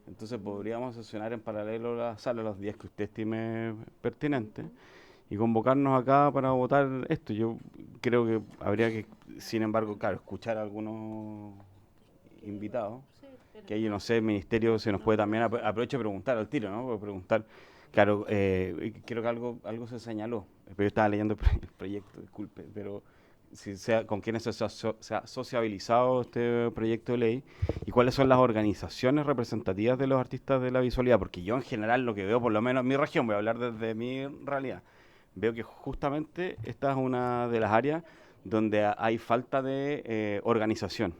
Entonces podríamos sesionar en paralelo la sala los días que usted estime pertinente y convocarnos acá para votar esto. Yo creo que habría que, sin embargo, claro, escuchar a algunos invitados, que ahí, no sé, el ministerio se nos puede también, aproveche a preguntar al tiro, ¿no? Preguntar, claro, creo que algo se señaló, pero yo estaba leyendo el proyecto, disculpe, pero si con quiénes se ha sociabilizado este proyecto de ley y cuáles son las organizaciones representativas de los artistas de la visualidad, porque yo en general lo que veo, por lo menos en mi región, voy a hablar desde mi realidad, veo que justamente esta es una de las áreas donde hay falta de organización.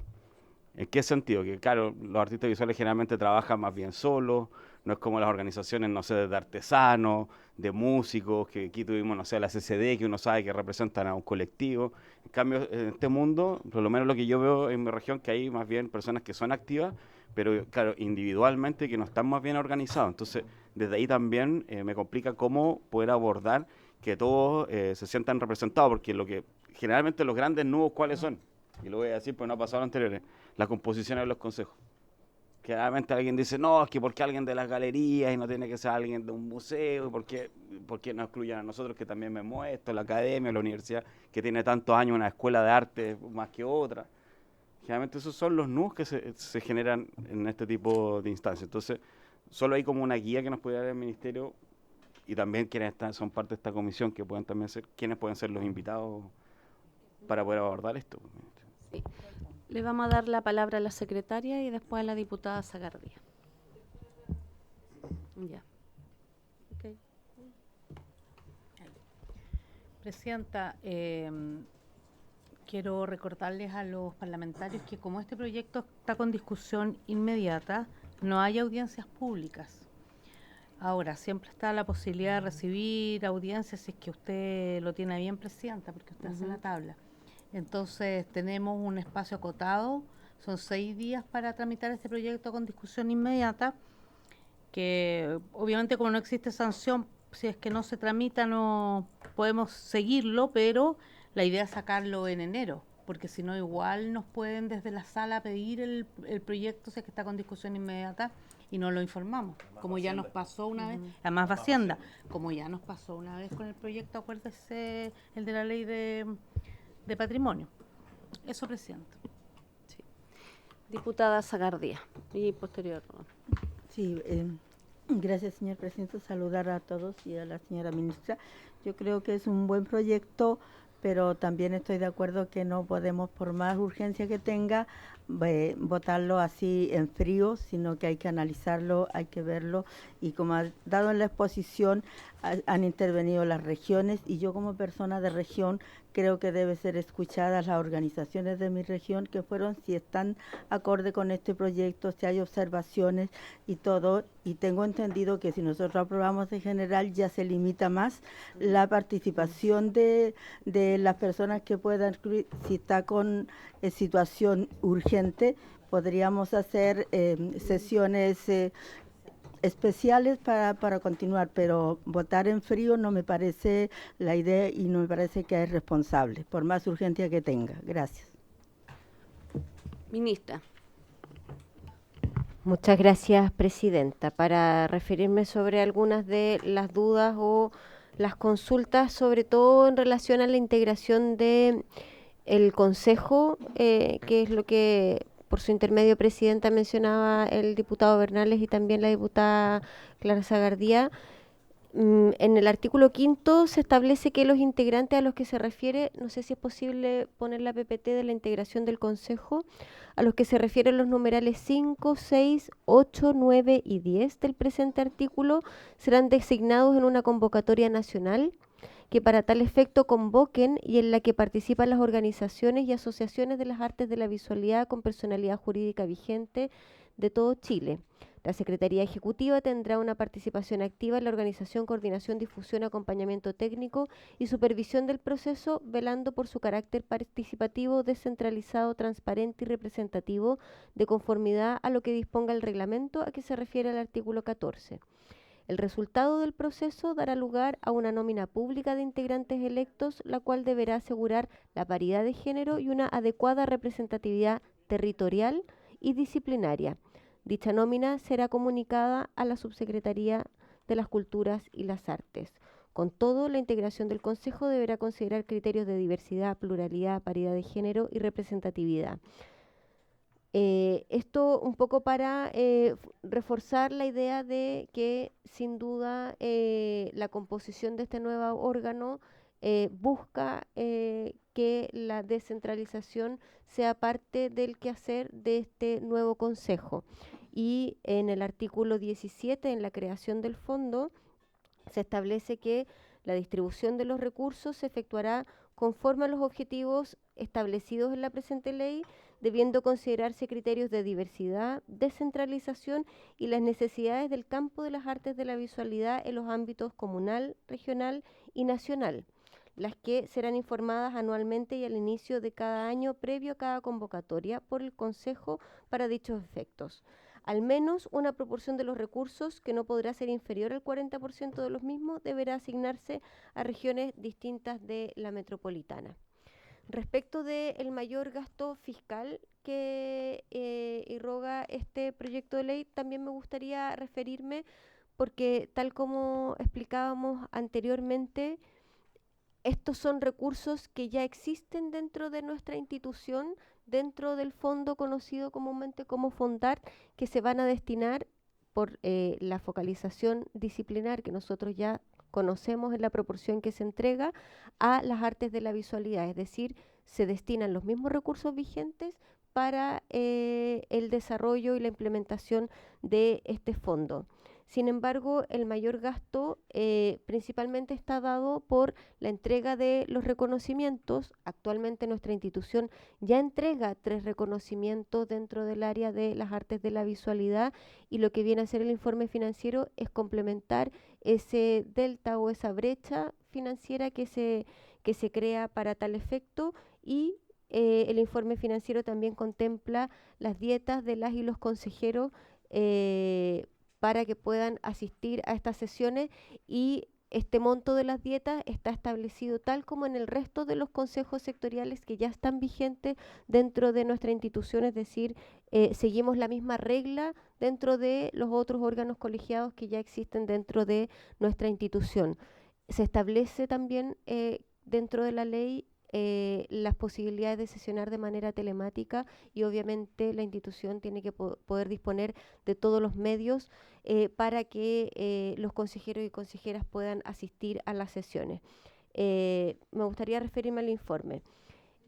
¿En qué sentido? Que claro, los artistas visuales generalmente trabajan más bien solos, no es como las organizaciones, no sé, de artesanos, de músicos, que aquí tuvimos, no sé, la CCD, que uno sabe que representan a un colectivo. En cambio, en este mundo, por lo menos lo que yo veo en mi región, que hay más bien personas que son activas, pero claro, individualmente que no están más bien organizados. Entonces, desde ahí también me complica cómo poder abordar que todos se sientan representados, porque lo que generalmente los grandes nudos, ¿cuáles son? Y lo voy a decir, pues no ha pasado lo anteriores, las composiciones de los consejos. Generalmente alguien dice, no, es que porque alguien de las galerías y no tiene que ser alguien de un museo, porque nos excluyen a nosotros que también me muestro, la academia, la universidad, que tiene tantos años una escuela de arte más que otra. Generalmente esos son los nudos que se generan en este tipo de instancias. Entonces, solo hay como una guía que nos puede dar el ministerio y también quienes son parte de esta comisión, que pueden también ser, quienes pueden ser los invitados para poder abordar esto. Sí. Le vamos a dar la palabra a la secretaria y después a la diputada Zagardía. Ya. Okay. Presidenta, quiero recordarles a los parlamentarios que como este proyecto está con discusión inmediata, no hay audiencias públicas. Ahora, siempre está la posibilidad de recibir audiencias si es que usted lo tiene bien, Presidenta, porque usted hace la tabla. Entonces, tenemos un espacio acotado, son 6 días para tramitar este proyecto con discusión inmediata, que obviamente como no existe sanción, si es que no se tramita no podemos seguirlo, pero la idea es sacarlo en enero, porque si no igual nos pueden desde la sala pedir el proyecto si es que está con discusión inmediata y no lo informamos, como ya nos pasó una vez, además Hacienda, como ya nos pasó una vez con el proyecto, acuérdese, el de la ley de patrimonio. Eso, Presidenta. Sí. Diputada Zagardía y posterior. Sí, gracias, señor presidente. Saludar a todos y a la señora ministra. Yo creo que es un buen proyecto, pero también estoy de acuerdo que no podemos, por más urgencia que tenga, votarlo así en frío, sino que hay que analizarlo, hay que verlo, y como ha dado en la exposición, han intervenido las regiones, y yo como persona de región creo que debe ser escuchadas las organizaciones de mi región, que fueron, si están acorde con este proyecto, si hay observaciones y todo, y tengo entendido que si nosotros aprobamos en general ya se limita más la participación de las personas que puedan, si está con situación urgente, podríamos hacer sesiones especiales para continuar, pero votar en frío no me parece la idea y no me parece que es responsable, por más urgencia que tenga. Gracias. Ministra. Muchas gracias, presidenta. Para referirme sobre algunas de las dudas o las consultas, sobre todo en relación a la integración de el Consejo, que es lo que por su intermedio, presidenta, mencionaba el diputado Bernales y también la diputada Clara Zagardía. En el artículo 5 se establece que los integrantes a los que se refiere, no sé si es posible poner la PPT de la integración del Consejo, a los que se refieren los numerales 5, 6, 8, 9 y 10 del presente artículo, serán designados en una convocatoria nacional que para tal efecto convoquen y en la que participan las organizaciones y asociaciones de las artes de la visualidad con personalidad jurídica vigente de todo Chile. La Secretaría Ejecutiva tendrá una participación activa en la organización, coordinación, difusión, acompañamiento técnico y supervisión del proceso, velando por su carácter participativo, descentralizado, transparente y representativo, de conformidad a lo que disponga el reglamento a que se refiere el artículo 14. El resultado del proceso dará lugar a una nómina pública de integrantes electos, la cual deberá asegurar la paridad de género y una adecuada representatividad territorial y disciplinaria. Dicha nómina será comunicada a la Subsecretaría de las Culturas y las Artes. Con todo, la integración del Consejo deberá considerar criterios de diversidad, pluralidad, paridad de género y representatividad. Esto un poco para reforzar la idea de que sin duda la composición de este nuevo órgano busca que la descentralización sea parte del quehacer de este nuevo consejo. Y en el artículo 17, en la creación del fondo, se establece que la distribución de los recursos se efectuará conforme a los objetivos establecidos en la presente ley, debiendo considerarse criterios de diversidad, descentralización y las necesidades del campo de las artes de la visualidad en los ámbitos comunal, regional y nacional, las que serán informadas anualmente y al inicio de cada año previo a cada convocatoria por el Consejo para dichos efectos. Al menos una proporción de los recursos, que no podrá ser inferior al 40% de los mismos, deberá asignarse a regiones distintas de la metropolitana. Respecto del mayor gasto fiscal que irroga este proyecto de ley, también me gustaría referirme, porque tal como explicábamos anteriormente, estos son recursos que ya existen dentro de nuestra institución, dentro del fondo conocido comúnmente como Fondar, que se van a destinar por la focalización disciplinar que nosotros ya conocemos en la proporción que se entrega a las artes de la visualidad, es decir, se destinan los mismos recursos vigentes para el desarrollo y la implementación de este fondo. Sin embargo, el mayor gasto principalmente está dado por la entrega de los reconocimientos. Actualmente nuestra institución ya entrega 3 reconocimientos dentro del área de las artes de la visualidad, y lo que viene a ser el informe financiero es complementar ese delta o esa brecha financiera que se crea para tal efecto, y el informe financiero también contempla las dietas de las y los consejeros para que puedan asistir a estas sesiones, y este monto de las dietas está establecido tal como en el resto de los consejos sectoriales que ya están vigentes dentro de nuestra institución, es decir, seguimos la misma regla dentro de los otros órganos colegiados que ya existen dentro de nuestra institución. Se establece también dentro de la ley las posibilidades de sesionar de manera telemática, y obviamente la institución tiene que poder disponer de todos los medios para que los consejeros y consejeras puedan asistir a las sesiones. Me gustaría referirme al informe.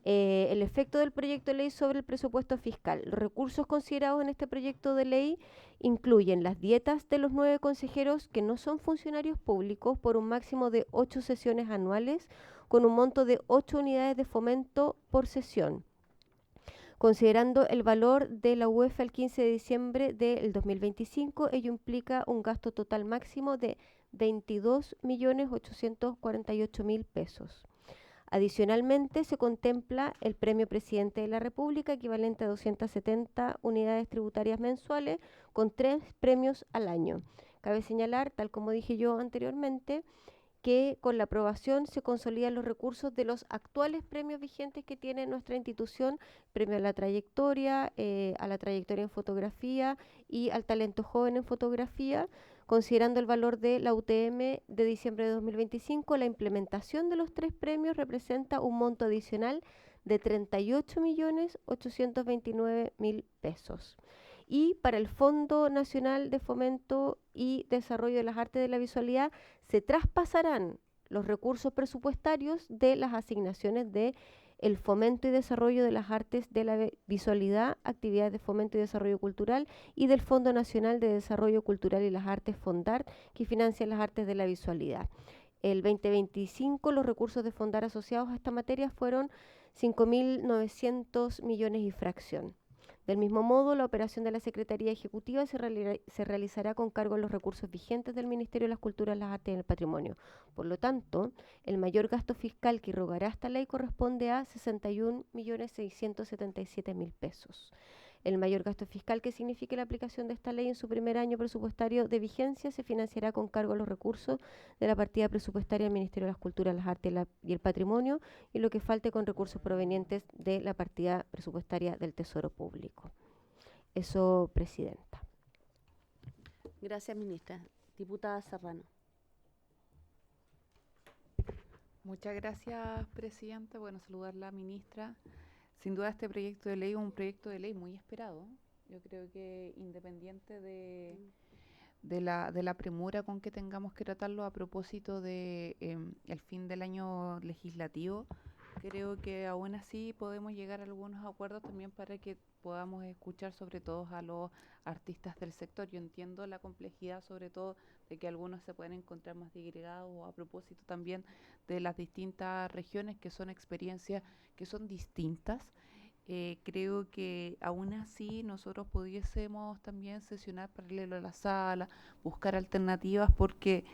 El efecto del proyecto de ley sobre el presupuesto fiscal. Los recursos considerados en este proyecto de ley incluyen las dietas de los 9 consejeros que no son funcionarios públicos por un máximo de 8 sesiones anuales con un monto de 8 unidades de fomento por sesión. Considerando el valor de la UEF al 15 de diciembre del 2025, ello implica un gasto total máximo de 22.848.000 pesos. Adicionalmente, se contempla el premio Presidente de la República, equivalente a 270 unidades tributarias mensuales, con 3 premios al año. Cabe señalar, tal como dije yo anteriormente, que con la aprobación se consolidan los recursos de los actuales premios vigentes que tiene nuestra institución, premio a la trayectoria en fotografía y al talento joven en fotografía. Considerando el valor de la UTM de diciembre de 2025, la implementación de los 3 premios representa un monto adicional de 38.829.000 pesos. Y para el Fondo Nacional de Fomento y Desarrollo de las Artes de la Visualidad se traspasarán los recursos presupuestarios de las asignaciones de el fomento y desarrollo de las artes de la visualidad, actividades de fomento y desarrollo cultural, y del Fondo Nacional de Desarrollo Cultural y las Artes Fondar, que financia las artes de la visualidad. El 2025 los recursos de Fondar asociados a esta materia fueron 5.900 millones y fracción. Del mismo modo, la operación de la Secretaría Ejecutiva se realizará con cargo en los recursos vigentes del Ministerio de las Culturas, las Artes y el Patrimonio. Por lo tanto, el mayor gasto fiscal que irrogará esta ley corresponde a 61.677.000 pesos. El mayor gasto fiscal que signifique la aplicación de esta ley en su primer año presupuestario de vigencia se financiará con cargo a los recursos de la partida presupuestaria del Ministerio de las Culturas, las Artes y el Patrimonio, y lo que falte con recursos provenientes de la partida presupuestaria del Tesoro Público. Eso, Presidenta. Gracias, ministra. Diputada Serrano. Muchas gracias, Presidenta. Bueno, saludar a la ministra. Sin duda este proyecto de ley es un proyecto de ley muy esperado. Yo creo que independiente de la premura con que tengamos que tratarlo a propósito de el fin del año legislativo, creo que aún así podemos llegar a algunos acuerdos también para que podamos escuchar sobre todo a los artistas del sector. Yo entiendo la complejidad sobre todo de que algunos se pueden encontrar más disgregados, o a propósito también de las distintas regiones, que son experiencias que son distintas. Creo que aún así nosotros pudiésemos también sesionar paralelo a la sala, buscar alternativas, porque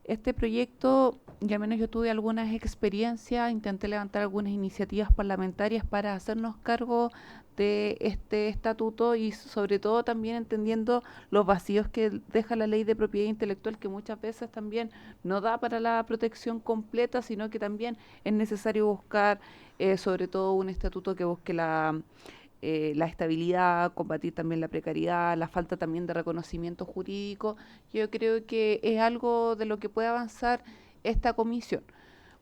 este proyecto, y al menos yo tuve algunas experiencias, intenté levantar algunas iniciativas parlamentarias para hacernos cargo de este estatuto, y sobre todo también entendiendo los vacíos que deja la ley de propiedad intelectual, que muchas veces también no da para la protección completa, sino que también es necesario buscar sobre todo un estatuto que busque la estabilidad, combatir también la precariedad, la falta también de reconocimiento jurídico. Yo creo que es algo de lo que puede avanzar esta comisión.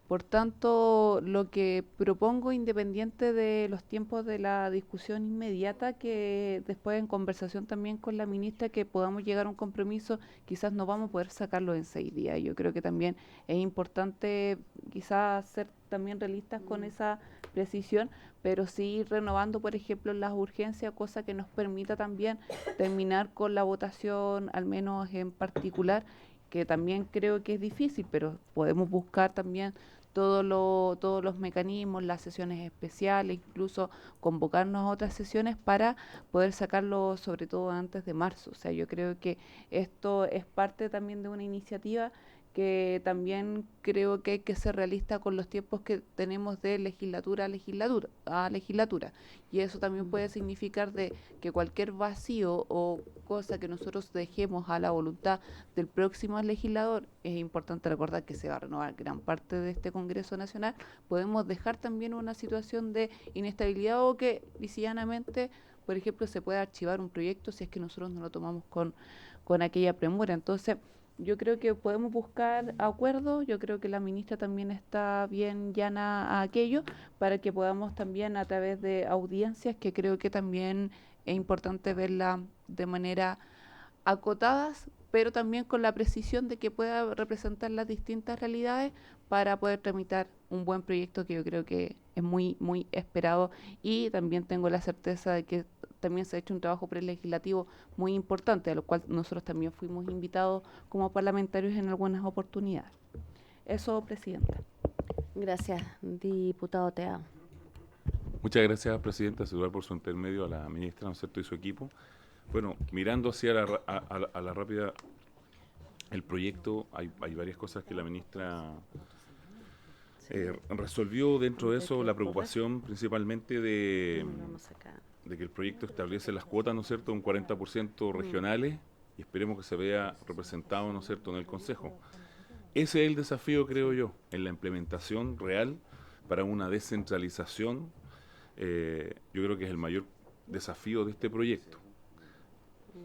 Por tanto, lo que propongo, independiente de los tiempos de la discusión inmediata, que después en conversación también con la ministra, que podamos llegar a un compromiso. Quizás no vamos a poder sacarlo en 6 días. Yo creo que también es importante quizás ser también realistas con esa precisión, pero sí renovando, por ejemplo, las urgencias, cosa que nos permita también terminar con la votación, al menos en particular, que también creo que es difícil, pero podemos buscar también todos los mecanismos, las sesiones especiales, incluso convocarnos a otras sesiones para poder sacarlo sobre todo antes de marzo. O sea, yo creo que esto es parte también de una iniciativa que también creo que hay que ser realista con los tiempos que tenemos de legislatura a legislatura, y eso también puede significar de que cualquier vacío o cosa que nosotros dejemos a la voluntad del próximo legislador. Es importante recordar que se va a renovar gran parte de este Congreso Nacional. Podemos dejar también una situación de inestabilidad, o que livianamente, por ejemplo, se puede archivar un proyecto si es que nosotros no lo tomamos con aquella premura. Entonces, yo creo que podemos buscar acuerdos. Yo creo que la ministra también está bien llana a aquello, para que podamos también, a través de audiencias, que creo que también es importante verla de manera acotadas, pero también con la precisión de que pueda representar las distintas realidades para poder tramitar un buen proyecto que yo creo que es muy, muy esperado, y también tengo la certeza de que también se ha hecho un trabajo prelegislativo muy importante, a lo cual nosotros también fuimos invitados como parlamentarios en algunas oportunidades. Eso, Presidenta. Gracias, diputado Teao. Muchas gracias, Presidenta. Saludar por su intermedio a la ministra, ¿no es cierto?, y su equipo. Bueno, mirando hacia a la rápida el proyecto, hay varias cosas que la ministra resolvió. Dentro de eso, la preocupación principalmente de que el proyecto establece las cuotas, ¿no es cierto?, un 40% regionales, y esperemos que se vea representado, ¿no es cierto?, en el Consejo. Ese es el desafío, creo yo, en la implementación real para una descentralización. Yo creo que es el mayor desafío de este proyecto.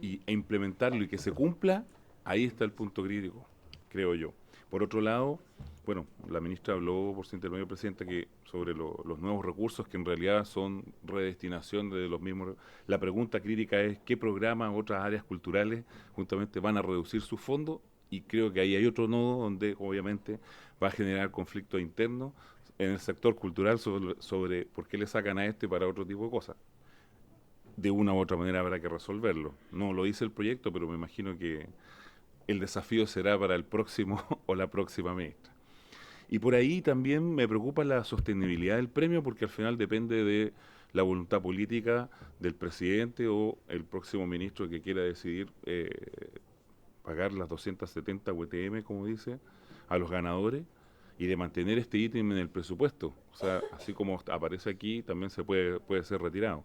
E implementarlo y que se cumpla, ahí está el punto crítico, creo yo. Por otro lado, bueno, la ministra habló por su intermedio, Presidenta, que sobre los nuevos recursos, que en realidad son redestinación de los mismos. La pregunta crítica es qué programas, otras áreas culturales, justamente van a reducir sus fondos, y creo que ahí hay otro nodo donde obviamente va a generar conflictos internos en el sector cultural sobre por qué le sacan a este para otro tipo de cosas. De una u otra manera habrá que resolverlo. No lo dice el proyecto, pero me imagino que el desafío será para el próximo o la próxima ministra. Y por ahí también me preocupa la sostenibilidad del premio, porque al final depende de la voluntad política del presidente o el próximo ministro que quiera decidir pagar las 270 UTM, como dice, a los ganadores, y de mantener este ítem en el presupuesto. O sea, así como aparece aquí, también se puede ser retirado.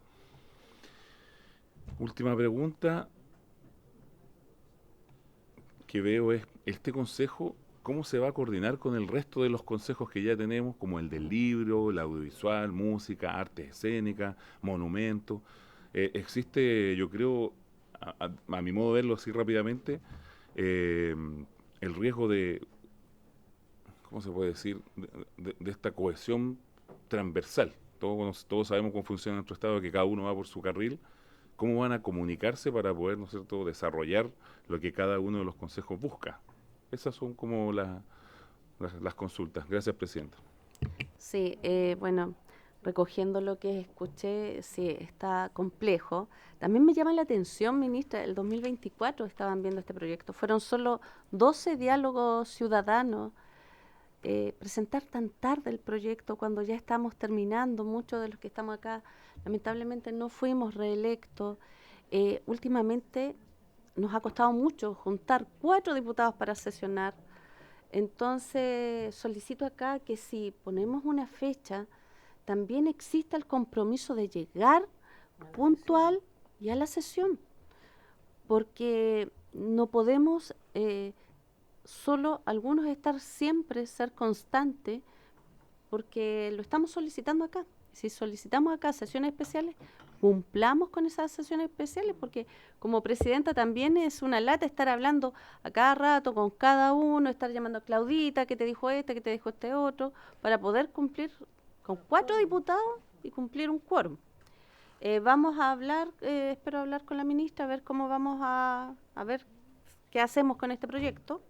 Última pregunta que veo es, este consejo, ¿cómo se va a coordinar con el resto de los consejos que ya tenemos, como el del libro, el audiovisual, música, artes escénicas, monumentos? Existe, yo creo, a mi modo de verlo así rápidamente, el riesgo de, ¿cómo se puede decir?, de esta cohesión transversal. Todos sabemos cómo funciona nuestro Estado, que cada uno va por su carril. ¿Cómo van a comunicarse para poder, ¿no es cierto?, desarrollar lo que cada uno de los consejos busca? Esas son como las consultas. Gracias, Presidenta. Sí, bueno, recogiendo lo que escuché, sí, está complejo. También me llama la atención, ministra, el 2024 estaban viendo este proyecto. Fueron solo 12 diálogos ciudadanos. Presentar tan tarde el proyecto cuando ya estamos terminando, muchos de los que estamos acá lamentablemente no fuimos reelectos. Últimamente nos ha costado mucho juntar 4 diputados para sesionar. Entonces solicito acá que si ponemos una fecha, también exista el compromiso de llegar puntual y a la sesión, porque no podemos solo algunos estar siempre, ser constante, porque lo estamos solicitando acá. Si solicitamos acá sesiones especiales, cumplamos con esas sesiones especiales, porque como presidenta también es una lata estar hablando a cada rato con cada uno, estar llamando a Claudita, que te dijo este, que te dijo este otro, para poder cumplir con 4 diputados y cumplir un quórum. Vamos a hablar, espero hablar con la ministra, a ver cómo vamos a ver qué hacemos con este proyecto.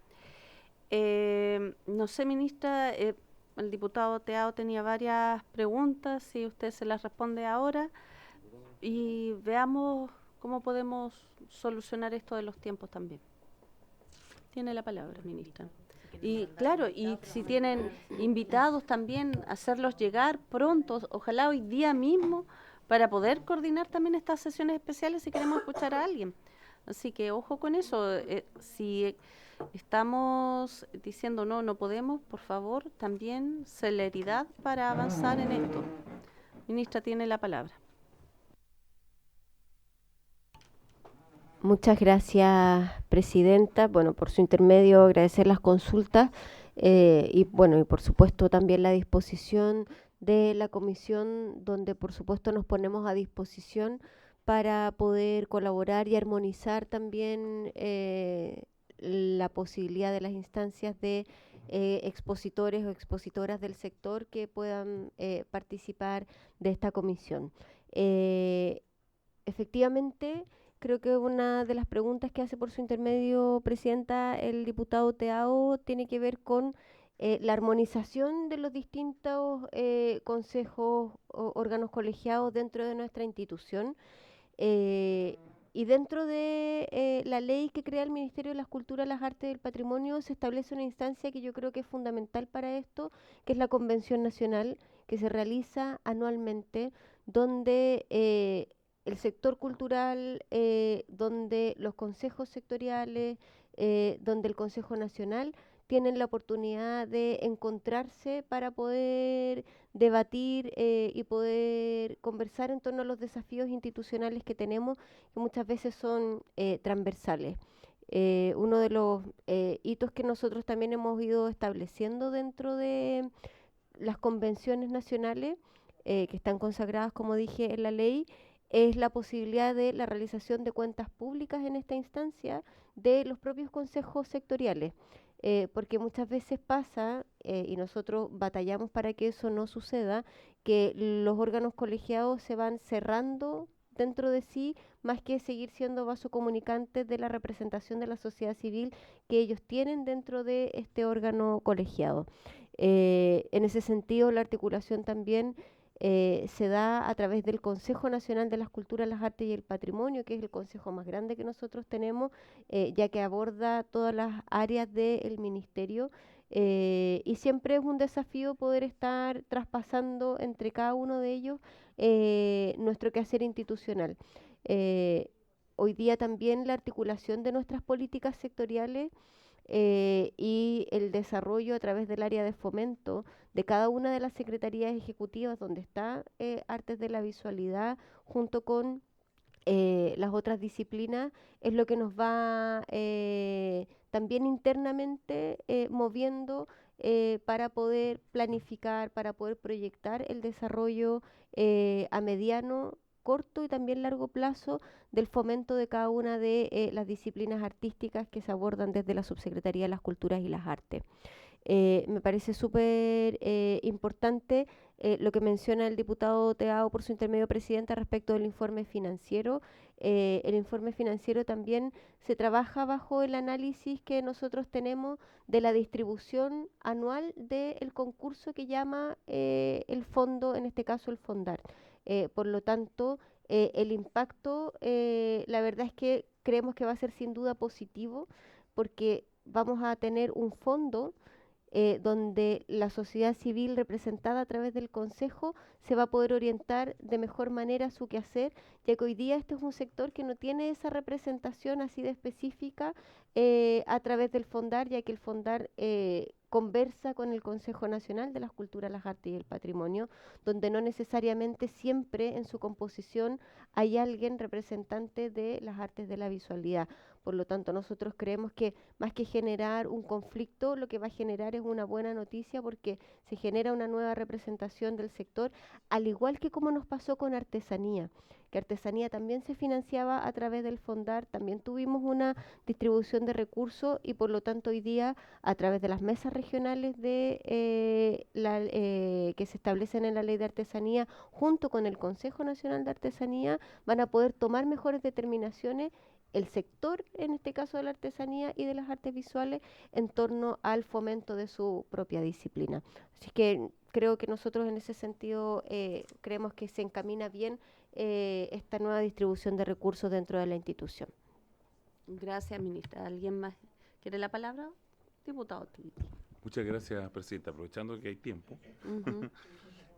No sé, ministra, el diputado Teao tenía varias preguntas, si usted se las responde ahora, y veamos cómo podemos solucionar esto de los tiempos también. Tiene la palabra, ministra. Y claro, y si tienen invitados también, hacerlos llegar pronto, ojalá hoy día mismo, para poder coordinar también estas sesiones especiales si queremos escuchar a alguien. Así que ojo con eso, si estamos diciendo no podemos, por favor, también celeridad para avanzar en esto. Ministra, tiene la palabra. Muchas gracias, Presidenta. Bueno, por su intermedio agradecer las consultas y bueno, y por supuesto también la disposición de la comisión, donde por supuesto nos ponemos a disposición para poder colaborar y armonizar también la posibilidad de las instancias de expositores o expositoras del sector que puedan participar de esta comisión. Efectivamente, Creo que una de las preguntas que hace por su intermedio, Presidenta, el diputado Teao, tiene que ver con la armonización de los distintos consejos o órganos colegiados dentro de nuestra institución. Eh, y dentro de la ley que crea el Ministerio de las Culturas, las Artes y el Patrimonio se establece una instancia que yo creo que es fundamental para esto, que es la Convención Nacional, que se realiza anualmente, donde el sector cultural, donde los consejos sectoriales, donde el Consejo Nacional tienen la oportunidad de encontrarse para poder debatir y poder conversar en torno a los desafíos institucionales que tenemos, que muchas veces son transversales. Uno de los hitos que nosotros también hemos ido estableciendo dentro de las convenciones nacionales, que están consagradas, como dije, en la ley, es la posibilidad de la realización de cuentas públicas en esta instancia de los propios consejos sectoriales. Porque muchas veces pasa, y nosotros batallamos para que eso no suceda, que los órganos colegiados se van cerrando dentro de sí, más que seguir siendo vaso comunicante de la representación de la sociedad civil que ellos tienen dentro de este órgano colegiado. En ese sentido, la articulación también se da a través del Consejo Nacional de las Culturas, las Artes y el Patrimonio, que es el consejo más grande que nosotros tenemos, ya que aborda todas las áreas del ministerio. Y siempre es un desafío poder estar traspasando entre cada uno de ellos nuestro quehacer institucional. Hoy día también la articulación de nuestras políticas sectoriales y el desarrollo a través del área de fomento de cada una de las secretarías ejecutivas donde está Artes de la Visualidad junto con las otras disciplinas es lo que nos va también internamente moviendo para poder planificar, para poder proyectar el desarrollo a mediano, corto y también largo plazo del fomento de cada una de las disciplinas artísticas que se abordan desde la Subsecretaría de las Culturas y las Artes. Me parece súper importante lo que menciona el diputado Teao por su intermedio, Presidenta, respecto del informe financiero. El informe financiero también se trabaja bajo el análisis que nosotros tenemos de la distribución anual del concurso que llama el fondo, en este caso el FONDAR. Por lo tanto, el impacto, la verdad es que creemos que va a ser sin duda positivo porque vamos a tener un fondo donde la sociedad civil representada a través del Consejo se va a poder orientar de mejor manera a su quehacer, ya que hoy día este es un sector que no tiene esa representación así de específica a través del FONDAR, ya que el FONDAR conversa con el Consejo Nacional de las Culturas, las Artes y el Patrimonio, donde no necesariamente siempre en su composición hay alguien representante de las artes de la visualidad. Por lo tanto, nosotros creemos que más que generar un conflicto, lo que va a generar es una buena noticia porque se genera una nueva representación del sector, al igual que como nos pasó con artesanía, que artesanía también se financiaba a través del FONDAR, también tuvimos una distribución de recursos y por lo tanto hoy día a través de las mesas regionales que se establecen en la Ley de Artesanía junto con el Consejo Nacional de Artesanía van a poder tomar mejores determinaciones el sector, en este caso de la artesanía y de las artes visuales, en torno al fomento de su propia disciplina. Así que creo que nosotros en ese sentido creemos que se encamina bien esta nueva distribución de recursos dentro de la institución. Gracias, ministra. ¿Alguien más quiere la palabra? Diputado Twitty. Muchas gracias, Presidenta. Aprovechando que hay tiempo,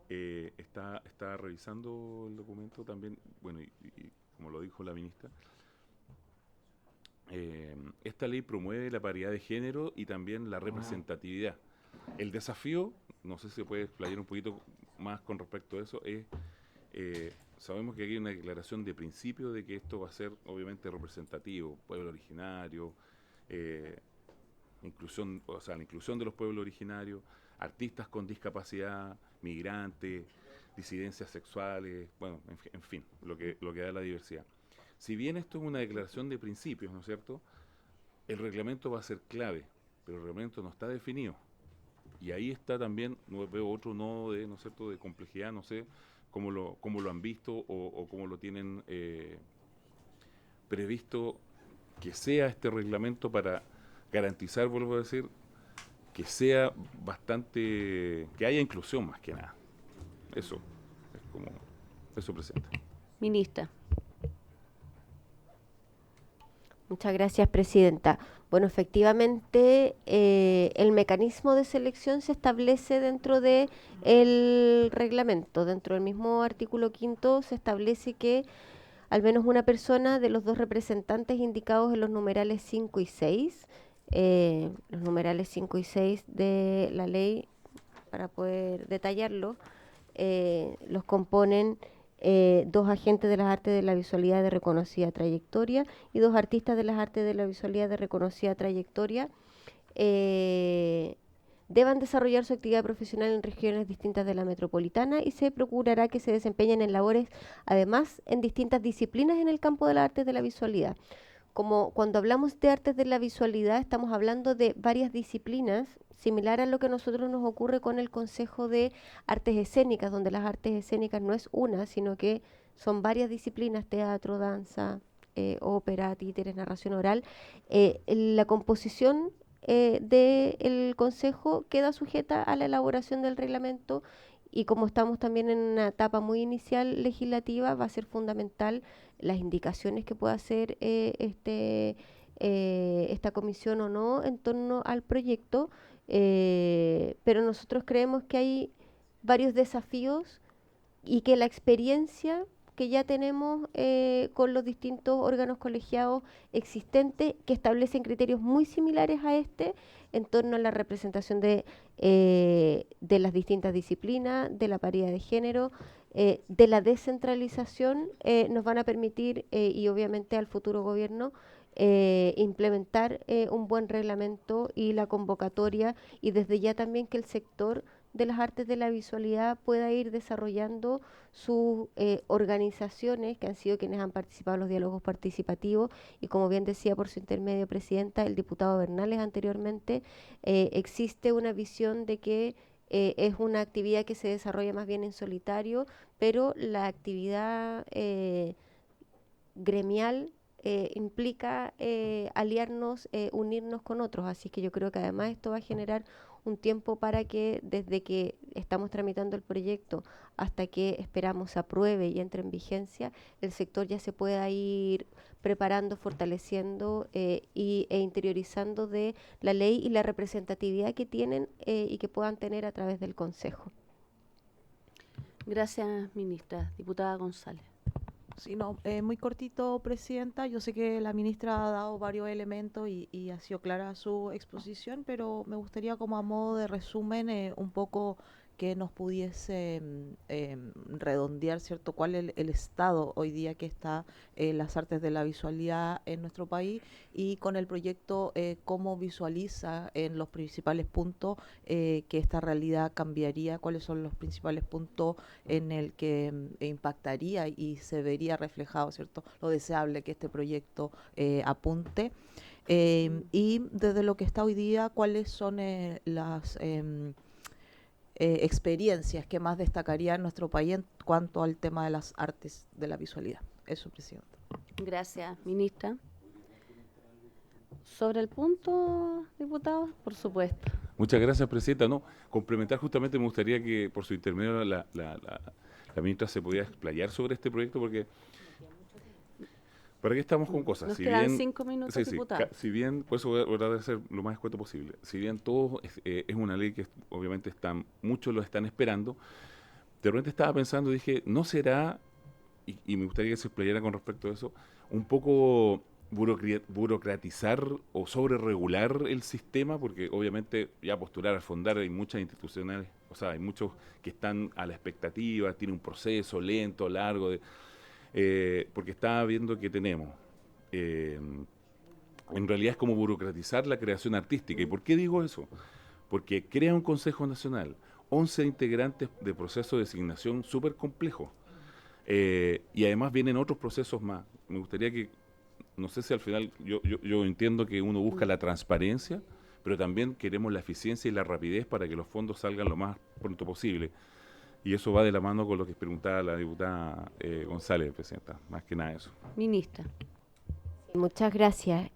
está revisando el documento también, bueno, y como lo dijo la ministra, esta ley promueve la paridad de género y también la representatividad. El desafío, no sé si se puede explayar un poquito más con respecto a eso, es, sabemos que aquí hay una declaración de principio de que esto va a ser obviamente representativo, pueblo originario, inclusión, o sea, la inclusión de los pueblos originarios, artistas con discapacidad, migrantes, disidencias sexuales, bueno, en fin, lo que da la diversidad. Si bien esto es una declaración de principios, ¿no es cierto?, el reglamento va a ser clave, pero el reglamento no está definido. Y ahí está también, veo otro nodo de, ¿no es cierto?, de complejidad, no sé cómo lo han visto o cómo lo tienen previsto que sea este reglamento para garantizar, vuelvo a decir, que sea bastante, que haya inclusión más que nada. Eso, es como, eso presenta. Ministra. Muchas gracias, presidenta. Bueno, efectivamente, el mecanismo de selección se establece dentro de el reglamento. Dentro del mismo artículo 5 se establece que al menos una persona de los 2 representantes indicados en los numerales 5 y 6, los numerales 5 y 6 de la ley, para poder detallarlo, los componen 2 agentes de las artes de la visualidad de reconocida trayectoria y 2 artistas de las artes de la visualidad de reconocida trayectoria, deban desarrollar su actividad profesional en regiones distintas de la metropolitana y se procurará que se desempeñen en labores, además, en distintas disciplinas en el campo de las artes de la visualidad. Como cuando hablamos de artes de la visualidad, estamos hablando de varias disciplinas, similar a lo que a nosotros nos ocurre con el Consejo de Artes Escénicas, donde las artes escénicas no es una, sino que son varias disciplinas: teatro, danza, ópera, títeres, narración oral. La composición del Consejo queda sujeta a la elaboración del reglamento, y como estamos también en una etapa muy inicial legislativa, va a ser fundamental las indicaciones que pueda hacer esta comisión o no en torno al proyecto, pero nosotros creemos que hay varios desafíos y que la experiencia que ya tenemos con los distintos órganos colegiados existentes, que establecen criterios muy similares a este en torno a la representación de las distintas disciplinas, de la paridad de género, de la descentralización, nos van a permitir, y obviamente al futuro gobierno, implementar un buen reglamento y la convocatoria, y desde ya también que el sector de las artes de la visualidad pueda ir desarrollando sus organizaciones, que han sido quienes han participado en los diálogos participativos, y como bien decía por su intermedio, presidenta, el diputado Bernales anteriormente, existe una visión de que es una actividad que se desarrolla más bien en solitario, pero la actividad gremial implica aliarnos, unirnos con otros. Así que yo creo que además esto va a generar un tiempo para que, desde que estamos tramitando el proyecto hasta que esperamos se apruebe y entre en vigencia, el sector ya se pueda ir preparando, fortaleciendo e interiorizando de la ley y la representatividad que tienen y que puedan tener a través del Consejo. Gracias, ministra. Diputada González. Sí, no, muy cortito, presidenta. Yo sé que la ministra ha dado varios elementos y ha sido clara su exposición, pero me gustaría, como a modo de resumen, un poco que nos pudiese redondear, ¿cierto?, cuál es el estado hoy día que está las artes de la visualidad en nuestro país, y con el proyecto cómo visualiza en los principales puntos que esta realidad cambiaría, cuáles son los principales puntos en el que impactaría y se vería reflejado, ¿cierto?, lo deseable que este proyecto apunte. Y desde lo que está hoy día, cuáles son las experiencias que más destacaría en nuestro país en cuanto al tema de las artes de la visualidad. Eso, presidenta. Gracias, ministra. Sobre el punto, diputado, por supuesto. Muchas gracias, presidenta. No, complementar justamente, me gustaría que por su intermedio la ministra se pudiera explayar sobre este proyecto, porque ¿para qué estamos con cosas? Nos quedan 5 minutos, diputado. Si bien, por eso voy a tratar de ser lo más escueto posible, si bien todo es una ley que obviamente muchos lo están esperando, de repente estaba pensando, dije, ¿no será, y me gustaría que se explayara con respecto a eso, un poco burocratizar o sobreregular el sistema? Porque obviamente ya postular al fondar hay muchas institucionales, o sea, hay muchos que están a la expectativa, tiene un proceso lento, largo, porque estaba viendo que tenemos, en realidad es como burocratizar la creación artística. ¿Y por qué digo eso? Porque crea un Consejo Nacional, 11 integrantes de proceso de designación súper complejo, y además vienen otros procesos más. Me gustaría que, no sé si al final, yo entiendo que uno busca la transparencia, pero también queremos la eficiencia y la rapidez para que los fondos salgan lo más pronto posible. Y eso va de la mano con lo que preguntaba la diputada González, presidenta, más que nada eso. Ministra. Muchas gracias.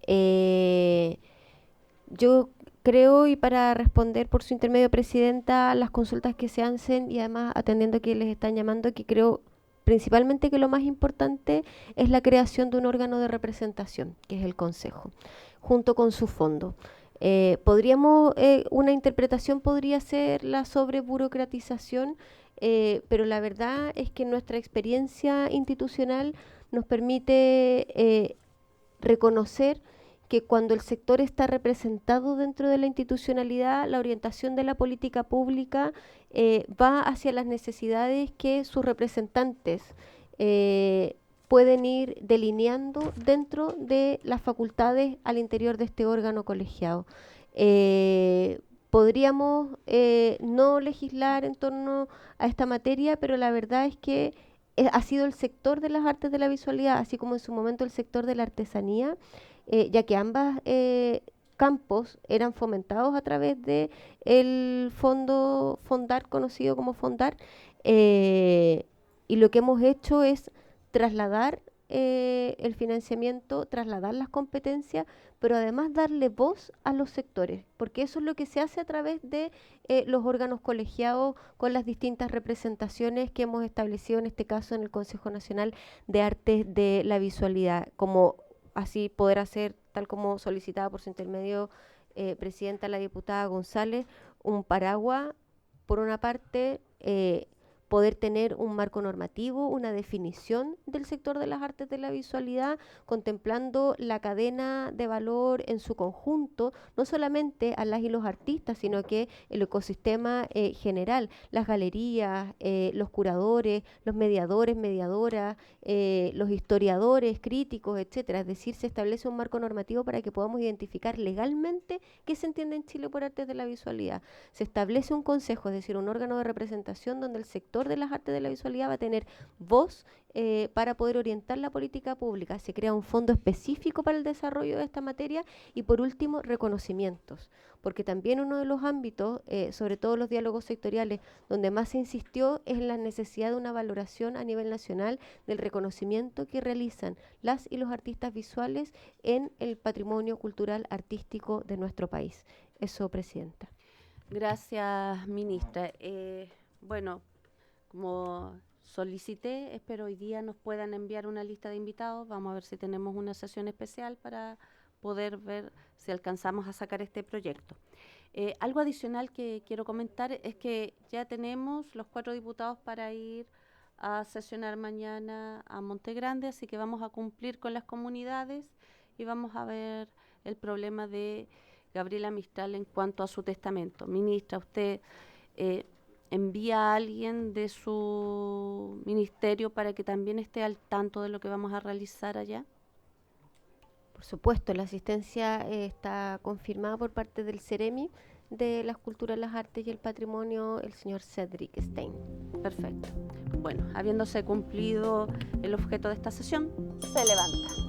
Yo creo, y para responder por su intermedio, Presidenta, las consultas que se hacen y además atendiendo que les están llamando, que creo principalmente que lo más importante es la creación de un órgano de representación, que es el Consejo, junto con su fondo. Una interpretación podría ser la sobreburocratización, pero la verdad es que nuestra experiencia institucional nos permite reconocer que cuando el sector está representado dentro de la institucionalidad, la orientación de la política pública va hacia las necesidades que sus representantes pueden ir delineando dentro de las facultades al interior de este órgano colegiado. Podríamos no legislar en torno a esta materia, pero la verdad es que ha sido el sector de las artes de la visualidad, así como en su momento el sector de la artesanía, ya que ambas campos eran fomentados a través de el fondo Fondar, conocido como Fondar, y lo que hemos hecho es trasladar el financiamiento, trasladar las competencias, pero además darle voz a los sectores, porque eso es lo que se hace a través de los órganos colegiados con las distintas representaciones que hemos establecido, en este caso en el Consejo Nacional de Artes de la Visualidad, como así poder hacer, tal como solicitada por su intermedio, Presidenta, la diputada González, un paraguas, por una parte, poder tener un marco normativo, una definición del sector de las artes de la visualidad, contemplando la cadena de valor en su conjunto, no solamente a las y los artistas, sino que el ecosistema general, las galerías, los curadores, los mediadores, mediadoras, los historiadores, críticos, etcétera. Es decir, se establece un marco normativo para que podamos identificar legalmente qué se entiende en Chile por artes de la visualidad. Se establece un consejo, es decir, un órgano de representación donde el sector de las artes de la visualidad va a tener voz para poder orientar la política pública. Se crea un fondo específico para el desarrollo de esta materia y, por último, reconocimientos, porque también uno de los ámbitos, sobre todo los diálogos sectoriales, donde más se insistió es en la necesidad de una valoración a nivel nacional del reconocimiento que realizan las y los artistas visuales en el patrimonio cultural artístico de nuestro país. Eso, Presidenta. Gracias, ministra. Bueno, como solicité, espero hoy día nos puedan enviar una lista de invitados. Vamos a ver si tenemos una sesión especial para poder ver si alcanzamos a sacar este proyecto. Algo adicional que quiero comentar es que ya tenemos los 4 diputados para ir a sesionar mañana a Monte Grande, así que vamos a cumplir con las comunidades y vamos a ver el problema de Gabriela Mistral en cuanto a su testamento. Ministra, usted envía a alguien de su ministerio para que también esté al tanto de lo que vamos a realizar allá. Por supuesto, la asistencia está confirmada por parte del CEREMI de las Culturas, las Artes y el Patrimonio, el señor Cedric Stein. Perfecto. Bueno, habiéndose cumplido el objeto de esta sesión, se levanta.